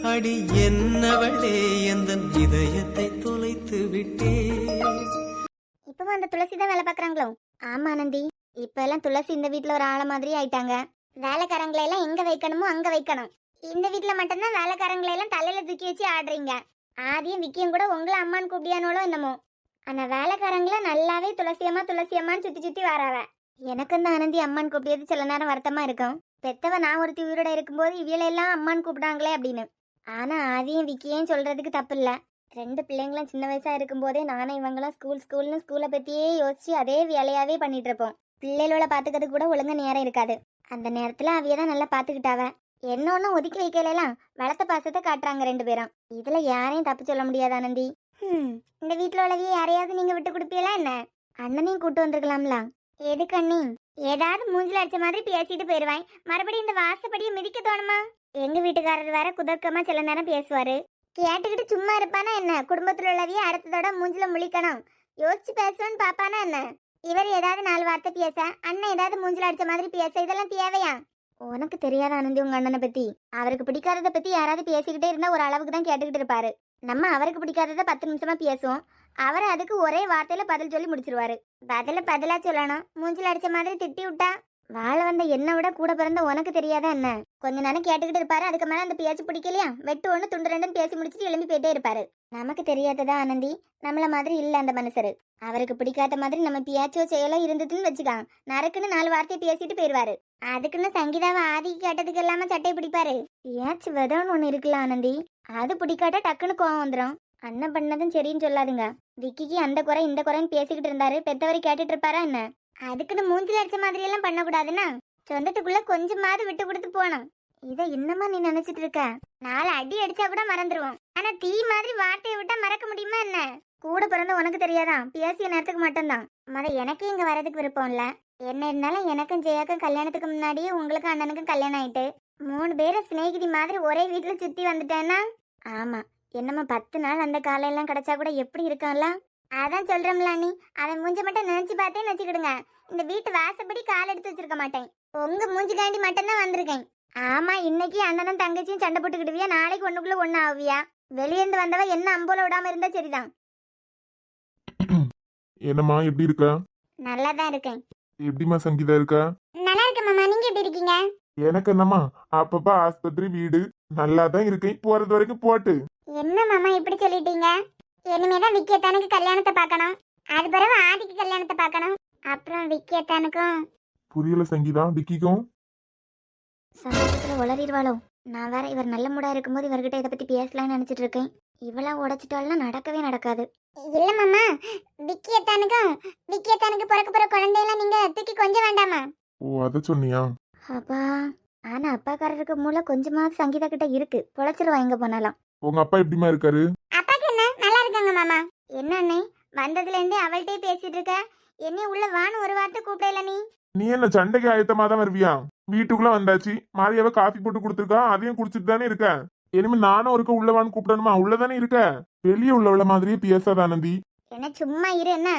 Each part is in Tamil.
அடி என்னவளே எந்தன் இதயத்தை தொலைத்து விட்டே. இப்பவும் அந்த துளசி தான் வேலை பாக்குறாங்களோ? ஆமா ஆனந்தி, இப்ப எல்லாம் துளசி இந்த வீட்டுல ஒரு ஆள மாதிரி ஆயிட்டாங்க. வேலைக்காரங்களை எல்லாம் எங்க வைக்கணுமோ அங்க வைக்கணும். இந்த வீட்டுல மட்டும்தான் வேலைக்காரங்களை எல்லாம் தலையில தூக்கி வச்சு ஆடுறீங்க. ஆதியும் விக்கியும் கூட உங்களை அம்மான்னு கூப்பிடியானோளோ என்னமோ. ஆனா வேலைக்காரங்கள நல்லாவே துளசியம்மா துளசியம்மான்னு சுத்தி சுத்தி வராவ. எனக்கு இந்த ஆனந்தி அம்மான்னு கூப்பிடியது சில நேரம் வருத்தமா இருக்கும். பெத்தவ நான் ஒருத்தி உயிரோட இருக்கும்போது இவியலெல்லாம் அம்மான்னு கூப்பிடாங்களே அப்படின்னு. ஆனா ஆதியும் விக்கியும் சொல்றதுக்கு தப்பு இல்ல. ரெண்டு பிள்ளைங்களும் சின்ன வயசா இருக்கும் போதே நானும் இவங்களாம் ஸ்கூல்னு ஸ்கூலை பத்தியே யோசிச்சு அதே வேலையாவே பண்ணிட்டு இருப்போம். பிள்ளைகளோட பாத்துக்கிறதுக்கு கூட ஒழுங்கா நேரம் இருக்காது. அந்த நேரத்துல அவியதான் நல்லா பாத்துக்கிட்டாவ. என்ன ஒன்னும் ஒதுக்கி வைக்கலாம், வளர்த்த பாசத்தை காட்டுறாங்க ரெண்டு பேரும். இதுல யாரையும் தப்பு சொல்ல முடியாது ஆனந்தி. இந்த வீட்டுல உள்ளவிய யாரையாவது நீங்க விட்டு கொடுப்பீங்களா என்ன? அண்ணனையும் கூட்டு வந்திருக்கலாம்ல. எதுக்கு அண்ணி? ஏதாவது மூஞ்சில அடிச்ச மாதிரி பேசிட்டு போயிருவாய், மறுபடியும் இந்த வாசப்படியை மிதிக்க தோணுமா? எங்க வீட்டுக்காரர் வேற குதர்க்கமா சில நேரம் பேசுவாரு. கேட்டுக்கிட்டு சும்மா இருப்பானா என்ன? குடும்பத்துல உள்ளவிய அடுத்ததோட மூஞ்சில முழிக்கணும் யோசிச்சு பேசுவேன்னு பாப்பானா என்ன? இவர் ஏதாவது 4 வார்த்தை பேச, அண்ணன் ஏதாவது மூஞ்சில அடிச்ச மாதிரி பேச, இதெல்லாம் தேவையா? உனக்கு தெரியாத ஆனந்தி உங்க அண்ணனை பத்தி. அவருக்கு பிடிக்காததை பத்தி யாராவது பேசிக்கிட்டே இருந்தா ஒரு அளவுக்கு தான் கேட்டுக்கிட்டு இருப்பாரு. நம்ம அவருக்கு பிடிக்காததை 10 நிமிஷமா பேசுவோம், அவர் அதுக்கு ஒரே வார்த்தையில பதில் சொல்லி முடிச்சிருவாரு. பதிலா சொல்லணும். மூஞ்சில அடிச்ச மாதிரி திட்டி விட்டா வாழ வந்த என்ன விட கூட பிறந்த உனக்கு தெரியாதா என்ன? கொஞ்ச நேரம் கேட்டுக்கிட்டு இருப்பாரு, அதுக்கு மேல அந்த பேச்சு பிடிக்கலையா வெட்டு ஒண்ணு துண்டு ரெண்டுன்னு பேசி முடிச்சுட்டு எழும்பி போயிட்டே இருப்பாரு. நமக்கு தெரியாததா ஆனந்தி? நம்மள மாதிரி இல்ல அந்த மனுஷரு. அவருக்கு பிடிக்காத மாதிரி நம்ம பேச்சோ செயலோ இருந்ததுன்னு வச்சுக்கான், நறுக்குன்னு 4 வார்த்தையை பேசிட்டு போயிருவாரு. அதுக்குன்னு சங்கீதாவை ஆதிக்கு கேட்டதுக்கு இல்லாம சட்டை பிடிப்பாரு. பேச்சு விதம்னு ஒண்ணு இருக்குல்ல ஆனந்தி, அது பிடிக்காட்டா டக்குன்னு கோவம் வந்துடும். அண்ணன் பண்ணதும் சரின்னு சொல்லாதுங்க. விக்கிக்கு அந்த குறை இந்த குறைன்னு பேசிக்கிட்டு இருந்தாரு, பெத்தவரை கேட்டுட்டு இருப்பாரா என்ன? அதுக்குன்னு மூஞ்சில அடிச்ச மாதிரி எல்லாம் பண்ணக்கூடாதுன்னா சொந்தத்துக்குள்ள கொஞ்சமாவது விட்டு கொடுத்து போனோம். இதை இன்னமா நீ நினைச்சிட்டு இருக்க? 4 அடி அடிச்சா கூட மறந்துடுவோம், ஆனா தீ மாதிரி வார்த்தையை விட்டா மறக்க முடியுமா என்ன? கூட பிறந்த உனக்கு தெரியாதான், பேசிய நேரத்துக்கு மட்டும்தான். எனக்கு இங்க வரதுக்கு விருப்பம் இல்ல. என்ன இருந்தாலும் எனக்கும் ஜெயாக்கும் கல்யாணத்துக்கு முன்னாடியே உங்களுக்கும் அண்ணனுக்கும் கல்யாணம் ஆயிட்டு 3 பேரும் சிநேகிதி மாதிரி ஒரே வீட்டுல சுத்தி வந்துட்டேன்னா. ஆமா, என்னம்மா 10 நாள் அந்த காலையெல்லாம் கிடைச்சா கூட எப்படி இருக்கான்ல? அதான் சொல்றோம்ல நீ, அவன் மூஞ்ச மட்டும் நினைச்சு பார்த்தேன்னு வச்சுக்கிடுங்க, இந்த வீட்டு வாசப்படி கால் எடுத்து வச்சிருக்க மாட்டேன். உங்க மூஞ்சிக்காண்டி மட்டும்தான் வந்திருக்கேன். ஆமா, இன்னைக்கு அண்ணனும் தங்கச்சியும் சண்டை போட்டுக்கிடுவியா, நாளைக்கு ஒண்ணுக்குள்ள ஒண்ணு ஆவியா? வெளியேந்து வந்தவ என்ன அம்போல விடாம இருந்தா சரிதான். என்னம்மா எப்படி இருக்க? நல்லாதான் இருக்கேன். எப்படிமா சங்கீதா இருக்கா? நல்லா இருக்கேன் மாமா, நீங்க எப்படி இருக்கீங்க? எனக்கு என்னம்மா அப்பப்ப ஆஸ்பத்திரி வீடு நல்லாதான் இருக்கேன், போறது வரைக்கும் போட்டு. என்ன மாமா இப்படி சொல்லிட்டீங்க? இனிமேதான் விக்கியத்தானுக்கு கல்யாணத்தை பார்க்கணும், அது பிறகு ஆதிக்கு கல்யாணத்தை பார்க்கணும், அப்புறம் விக்கியத்தானுக்கும். புரியல சங்கீதா. விக்கிக்கும் சந்தோஷத்துல உளறிடுவாளோ? நான் வேற இவர் நல்ல மூடா இருக்கும்போது இவர்கிட்ட இதை பத்தி பேசலாம்னு நினைச்சிட்டு இருக்கேன். இவளா உடைச்சிட்டாள்னா நடக்கவே நடக்காது. இல்ல மாமா, விக்கியத்தானுக்கு பிறக்க போற குழந்தையெல்லாம் நீங்க தூக்கி கொஞ்சம் வேண்டாமா? ஓ அத சொன்னியா? அப்பா, ஆனா அப்பாக்காரருக்கு மூளை கொஞ்சமாவது சங்கீதா கிட்ட இருக்கு, பொழைச்சிருவா எங்க போனாலும். உங்க அப்பா எப்படிமா இருக்காரு? அப்பாக்கு என்ன, நல்லா இருக்காங்க மாமா. என்ன அண்ணே, வந்ததுல இருந்தே அவள்கிட்டே பேசிட்டு இருக்க, என்ன உள்ள வான்னு ஒரு வார்த்தை கூப்பிடல நீ? நீ என்ன சண்டைக்கு ஆயத்தமா தான் வருவியா? வீட்டுக்குள்ள வந்தாச்சு, மாரியாவை காஃபி போட்டு கொடுத்துருக்கா, அதையும் குடிச்சிட்டு தானே இருக்க. இனிமே நானும் ஒருக்க உள்ளவான்னு கூப்பிடணுமா? உள்ளதானே இருக்க, வெளியே உள்ளவள மாதிரியே பேசாத ஆனந்தி. என்ன சும்மா இரு. என்ன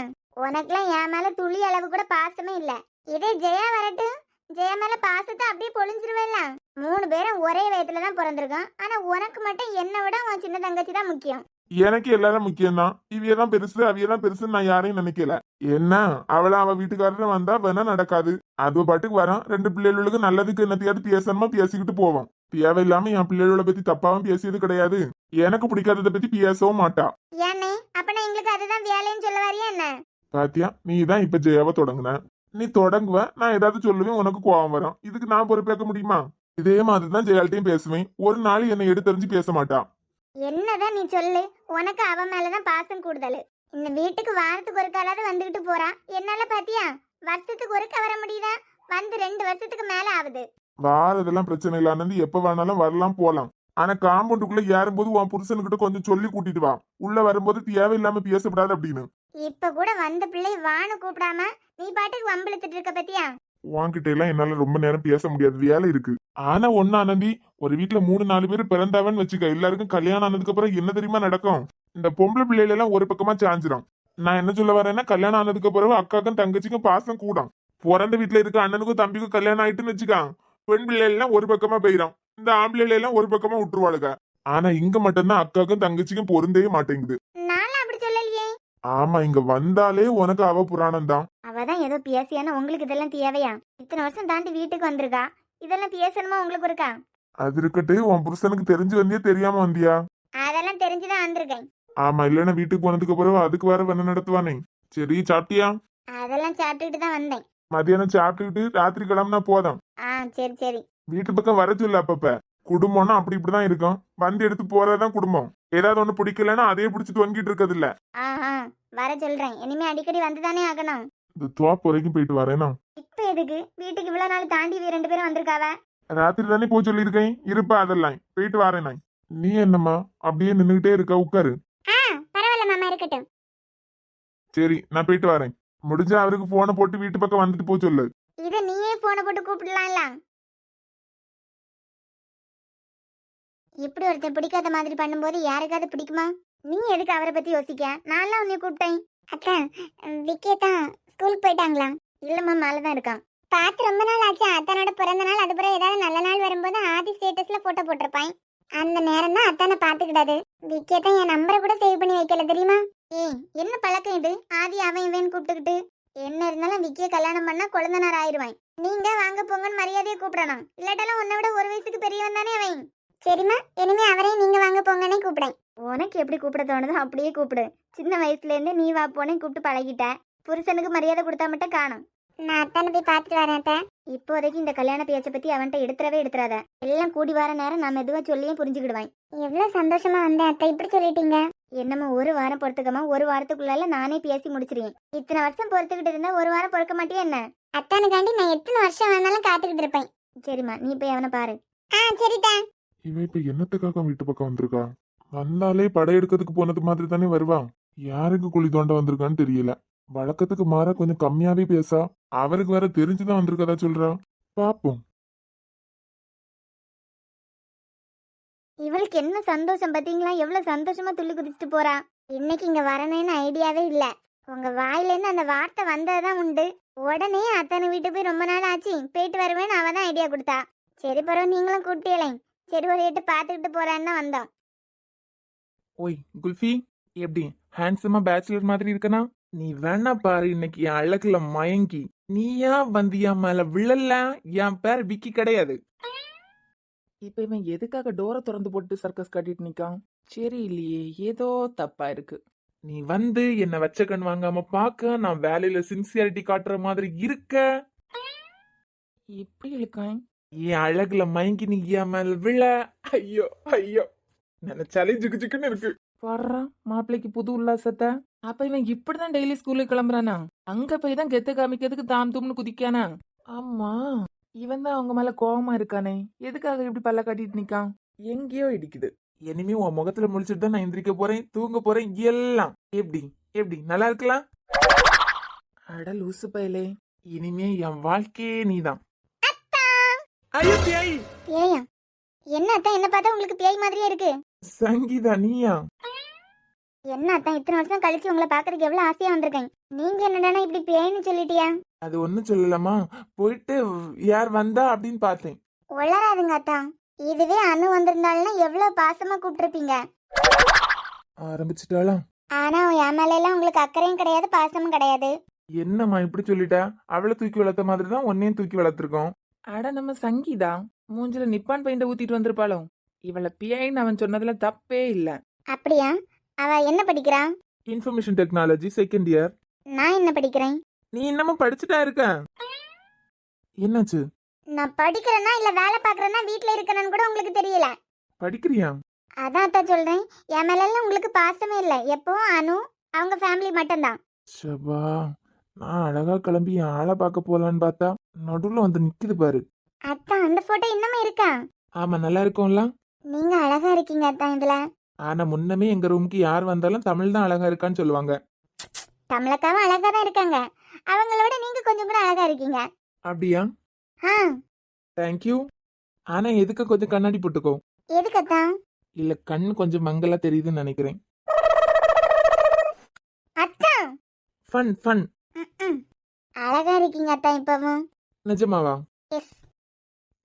உனக்குலாம் என் மேல துளி அளவு கூட பாசமே இல்ல. இதே ஜெயா வரட்டும், ஜெயா மேல பாசத்தை அப்படியே பொழிஞ்சிருவேல்ல. 3 பேரும் ஒரே வயதுல தான் பிறந்திருக்கோம், ஆனா உனக்கு மட்டும் என்ன விட உன் சின்ன தங்கச்சி தான் முக்கியம். எனக்கு எல்லாரும் முக்கியம்தான், இவியதான் பெருசு அவியதான் பெருசுன்னு நான் யாரையும் நினைக்கல. என்ன அவ வீட்டுக்காரர் வந்தா வேணா நடக்காது, அது பாட்டுக்கு வரான். 2 பிள்ளைகளுக்கு நல்லதுக்கு என்னத்தையாவது பேசணுமா பேசிக்கிட்டு போவோம். தேவையில்லாம என் பிள்ளைகளோட பத்தி தப்பாவும் பேசியது கிடையாது, எனக்கு பிடிக்காததை பத்தி பேசவும் மாட்டா. ஏன்னே அப்பனா எங்களுக்கு அதுதான் வேலைன்னு சொல்ல வரியா என்ன? பாத்தியா, நீ தான் இப்ப ஜெயாவை தொடங்குன. நீ தொடங்குவ, நான் ஏதாவது சொல்லுவேன், உனக்கு கோவம் வரும். இதுக்கு நான் பொறுப்பேற்க முடியுமா? இதே மாதிரிதான் ஜெயால்ட்டையும் பேசுவேன். ஒரு நாள் என்னை எடுத்தறிஞ்சு பேச மாட்டா. என்னதான் நீ சொல்லு, உனக்கு அவன் மேலதான் பாசம் கூடுதல். இந்த வீட்டுக்கு வாரத்துக்கு ஒரு காலாவது வந்துகிட்டு போறா, என்னால பாத்தியா வருஷத்துக்கு ஒருக்க வர முடியுதா? வந்து 2 வருஷத்துக்கு மேல ஆகுது. வாரதெல்லாம் பிரச்சனை இல்ல ஆனந்தி, எப்ப வேணாலும் வரலாம் போலாம். ஆனா காம்பவுண்டுக்குள்ள ஏறும்போது உன் புருஷனுக்கிட்ட கொஞ்சம் சொல்லி கூட்டிட்டு வா, உள்ள வரும்போது தேவையில்லாம பேசப்படாது அப்படின்னு. இப்ப கூட வந்த பிள்ளை வான்னு கூப்பிடாம நீ பாட்டுக்கு வம்பிழுத்துட்டு இருக்க பத்தியா? உன்கிட்ட எல்லாம் என்னால ரொம்ப நேரம் பேச முடியாது, வேலை இருக்கு. ஆனா ஒண்ணு ஆனந்தி, ஒரு வீட்டுல 3-4 பேர் பிறந்தாவன்னு வச்சுக்க, எல்லாருக்கும் கல்யாணம் ஆனதுக்கு அப்புறம் என்ன தெரியுமா நடக்கும்? இந்த பொம்பளை பிள்ளைல எல்லாம் ஒரு பக்கமா சாஞ்சிரும். நான் என்ன சொல்ல வரேன்னா, கல்யாணம் ஆனதுக்கு பிறகு அக்காக்கும் தங்கச்சிக்கும் பாசம் கூடும். பிறந்த வீட்டுல இருக்க அண்ணனுக்கும் தம்பிக்கும் கல்யாணம் ஆயிட்டுன்னு வச்சுக்கான், பெண் பிள்ளைகள் எல்லாம் ஒரு பக்கமா போயிடும், இந்த ஆம்பளை எல்லாம் ஒரு பக்கமா விட்டுருவாளுங்க. ஆனா இங்க மட்டும்தான் அக்காக்கும் தங்கச்சிக்கும் பொருந்தவே மாட்டேங்குது. நானும் அப்படி சொல்லலையே. ஆமா, இங்க வந்தாலே உனக்கு அவ புராணம் தான். அவதான் ஏதோ பேசியானா உங்களுக்கு இதெல்லாம் தேவையா? இத்தனை வருஷம் தாண்டி வீட்டுக்கு வந்திருக்கா, இதெல்லாம் பேசணுமா உங்களுக்கு இருக்கா? அது இருக்கட்டு, உன் புருஷனுக்கு தெரிஞ்சு வந்தியா தெரியாம வந்தியா? அதெல்லாம் தெரிஞ்சுதான் வந்திருக்கேன். ஆமா, இல்லன்னா வீட்டுக்கு போனதுக்கு பிறகு அதுக்கு வேற வேணா நடத்துவானே. சரி, சாப்பிட்டியா? அதெல்லாம் சாப்பிட்டுக்கிட்டு தான் வந்தேன். மதியானம் சாப்பிட்டுக்கிட்டு ராத்திரி கிளம்புனா போதும். சரி சரி. வீட்டு பக்கம் வர சொல்லு அப்பப்ப. குடும்பம்னா அப்படி இப்படிதான் இருக்கும். வந்து எடுத்து போறதுதான் குடும்பம். ஏதாவது ஒண்ணு பிடிக்கலன்னா அதே பிடிச்சிட்டு தொங்கிட்டு இருக்கிறது இல்ல. ஆஹா, வர சொல்றேன். இனிமே அடிக்கடி வந்துதானே ஆகணும். இந்த தோப்பு வரைக்கும் போயிட்டு வரேனா? இப்ப எதுக்கு வீட்டுக்கு இவ்வளவு நாள் தாண்டி 2 பேரும் வந்திருக்காவ? ராத்திரி தானே போய் சொல்லியிருக்கேன். இருப்பா, அதெல்லாம் போயிட்டு வரேன். நீ என்னம்மா அப்படியே நின்னுகிட்டே இருக்க? உட்காரு. பரவாயில்ல மாமா, இருக்கட்டும். சரி, நான் போயிட்டு வரேன். முடிஞ்சா அவருக்கு போனை போட்டு வீட்டு பக்கம் வந்துட்டு போய் சொல்லு. இத நீயே போன போட்டு கூப்பிடலாம்ல. இப்படி ஒருத்தன் பிடிக்காத மாதிரி பண்ணும்போது யாருக்காவது பிடிக்குமா? நீ எதுக்கு அவரை பத்தி யோசிக்க? நான்லாம் உன்னை கூப்பிட்டேன். அக்கா, விக்கி தான் ஸ்கூலுக்கு போயிட்டாங்களா? இல்லம்மா, மேலதான் இருக்கான். பார்த்து ரொம்ப நாள் ஆச்சு. அத்தானோட பிறந்த நாள், அதுக்கப்புறம் ஏதாவது நல்ல நாள் வரும்போது ஆதி ஸ்டேட்டஸ்ல போட்டோ போட்டிருப்பான். அந்த நேரம் தான் அத்தானை பாத்துக்கிடாது. விக்கே தான் என் நம்பரை கூட சேவ் பண்ணி வைக்கல, தெரியுமா? ஏய், என்ன பழக்கம் இது? ஆதி அவன் இவன் கூப்பிட்டுக்கிட்டு. என்ன இருந்தாலும் விக்கிய கல்யாணம் பண்ணா குழந்தனார் ஆயிடுவான். நீங்க வாங்க போங்கன்னு மரியாதையை கூப்பிடணும். இல்லாட்டாலும் உன்னை விட 1 வயசுக்கு பெரியவன் தானே அவன். சரிம்மா, இனிமே அவரையும் நீங்க வாங்க போங்கன்னே கூப்பிடேன். உனக்கு எப்படி கூப்பிட தோணுதோ அப்படியே கூப்பிடு. சின்ன வயசுல இருந்து நீ வா போனே கூப்பிட்டு பழகிட்ட. புருஷனுக்கு மரியாதை கொடுத்தா மட்டும் காணும். நான் அத்தானை போய் பார்த்துட்டு வரேன் அத்தை. இப்போதைக்கு இந்த கல்யாண பேச்சை பத்தி அவன்கிட்ட எடுத்துறாத. எல்லாம் கூடி வர நேரம் நான் மெதுவா சொல்லியே புரிஞ்சுக்கிடுவேன். எவ்வளவு சந்தோஷமா வந்தேன் அத்தை, இப்படி சொல்லிட்டீங்க. என்னம்மா, 1 வாரம் பொறுத்துக்கமா? 1 வாரத்துக்குள்ளால நானே பேசி முடிச்சிருவேன். இத்தனை வருஷம் பொறுத்துக்கிட்டு இருந்தா 1 வாரம் பொறுக்க மாட்டியா என்ன? அத்தானுக்காண்டி நான் எத்தனை வருஷம் வேணாலும் காத்துக்கிட்டு இருப்பேன். சரிம்மா, நீ போய் அவனை பாரு. சரிதா. இவன் இப்ப என்னத்துக்காக வீட்டு பக்கம் வந்திருக்கா? வந்தாலே படையெடுக்கிறதுக்கு போனது மாதிரி தானே வருவா. யாருக்கு குழி தோண்ட வந்திருக்கான்னு தெரியல. வழக்கத்துக்கு மாற கொஞ்சம் கம்மியாவே பேசா. அவருக்கு வேற தெரிஞ்சுதான் வந்திருக்கதா சொல்றா. பாப்போம். இவளுக்கு என்ன சந்தோஷம் பாத்தீங்களா? எவ்வளவு சந்தோஷமா துள்ளி குதிச்சுட்டு போறா. இன்னைக்கு இங்க வரணும்னு ஐடியாவே இல்ல. உங்க வாயில இருந்து அந்த வார்த்தை வந்ததுதான் உண்டு. உடனே அத்தனை வீட்டு போய் ரொம்ப நாள் ஆச்சு, போயிட்டு வருவேன்னு அவ தான் ஐடியா கொடுத்தா. சரி, பரவாயில்ல, நீங்களும் கூப்பிட்டீங்களே. சரி, ஒரு எட்டு பாத்துக்கிட்டு போறான்னு வந்தோம். ஓய் குல்ஃபி, எப்படி ஹேண்ட்ஸமா பேச்சுலர் மாதிரி இருக்கனா? நீ வேணா பாரு, இன்னைக்கு என் அழகுல மயங்கி நீயா வந்தியா மேல விழல. என் பேர் விக்கி கிடையாது. இப்ப இவன் எதுக்காக டோரை திறந்து போட்டு சர்க்கஸ் காட்டிட்டு நிக்கான்? சரி இல்லையே, ஏதோ தப்பா இருக்கு. நீ வந்து என்ன வச்ச கண் வாங்காம பாக்க நான் வேலையில சின்சியாரிட்டி காட்டுற மாதிரி இருக்க. எப்படி இருக்கான்? என் அழகுல மயங்கி நீ என் மேல விழ. ஐயோ ஐயோ, நினைச்சாலே ஜிக்கு ஜிக்குன்னு இருக்கு. வர்றா மாப்பிள்ளைக்கு புது உல்லாசத்தை. அப்ப இவன் இப்படிதான் டெய்லி ஸ்கூலுக்கு கிளம்புறானா? அங்க போய் தான் கெத்து காமிக்கிறதுக்கு தாம் தும்னு குதிக்கானா? ஆமா, இவன் தான் அவங்க மேல கோவமா இருக்கானே. எதுக்காக இப்படி பல்ல காட்டிட்டு நிக்கான்? எங்கேயோ இடிக்குது. இனிமே உன் முகத்துல முடிச்சுட்டு தான் நான் எந்திரிக்க போறேன், தூங்க போறேன் எல்லாம். எப்படி எப்படி நல்லா இருக்கலாம்? அட லூசு பயலே, இனிமே என் வாழ்க்கையே நீதான். ஐயோ பேய்! பேயா? என்ன அத்தான், என்ன பார்த்தா உங்களுக்கு பேய் மாதிரியே இருக்கு. சங்கீதா நீயா? என்ன அத்தான், இத்தனை வருஷம் கழிச்சு உங்களை பாக்குறதுக்கு எவ்வளவு ஆசையா வந்திருக்கேன். நீங்க என்னடானா இப்படி பேய்னு சொல்லிட்டியா? அது ஒண்ணும் சொல்லலாமா, போயிட்டு யார் வந்தா அப்படின்னு பார்த்தேன். உளராதுங்க அத்தான். இதுவே அனு வந்திருந்தாள்னா எவ்வளவு பாசமா கூப்பிட்டுருப்பீங்க. ஆரம்பிச்சுட்டாளா? ஆனா என் மேல எல்லாம் உங்களுக்கு அக்கறையும் கிடையாது, பாசமும் கிடையாது. என்னம்மா இப்படி சொல்லிட்டா? அவளை தூக்கி வளர்த்த மாதிரி தான் உன்னையும் தூக்கி வளர்த்துருக்கோம். அட நம்ம சங்கீதா மூஞ்சில நிப்பான் பெயிண்ட ஊத்திட்டு வந்திருப்பாளோ. இவளை பியைன்னு அவன் சொன்னதுல தப்பே இல்ல. அப்படியா? அவ என்ன படிக்கிறா? Information technology second year. நான் என்ன படிக்கிறேன்? நீ இன்னமும் படிச்சுட்டா இருக்க? என்னாச்சு? நான் படிக்கிறேன்னா இல்ல வேலை பாக்குறேன்னா வீட்டுல இருக்கணும்னு கூட உங்களுக்கு தெரியல. படிக்கிறியா? அதான் அத்தான் சொல்றேன், என் மேல எல்லாம் உங்களுக்கு பாசமே இல்ல. எப்பவும் அனு அவங்க ஃபேமிலி மட்டும்தான். சபா, நான் அழகா கிளம்பி என் ஆளை பார்க்க போலான்னு பார்த்தா நடுவுல வந்து நிக்குது பாரு. அத்தான், அந்த போட்டோ இன்னமும் இருக்கா? ஆமா, நல்லா இருக்கும்ல. நீங்க அழகா இருக்கீங்க அத்தான் இதுல. ஆனா முன்னமே எங்க ரூமுக்கு யார் வந்தாலும் தமிழ் தான் அழகா இருக்கான்னு சொல்லுவாங்க. தமிழக்காவும் அழகா தான் இருக்காங்க. அவங்களோட நீங்க கொஞ்சம் கூட அழகா இருக்கீங்க. அப்படியா? ஆ, தேங்க்யூ. ஆனா எதுக்கு கொஞ்சம் கண்ணாடி போட்டுக்கோ. எதுக்கு அத்தான்? இல்ல கண்ணு கொஞ்சம் மங்கலா தெரியுதுன்னு நினைக்கிறேன். அத்தான், ஃபன் ஃபன். அழகா இருக்கீங்க அத்தான் இப்பவும். நிஜமாவா? எஸ்,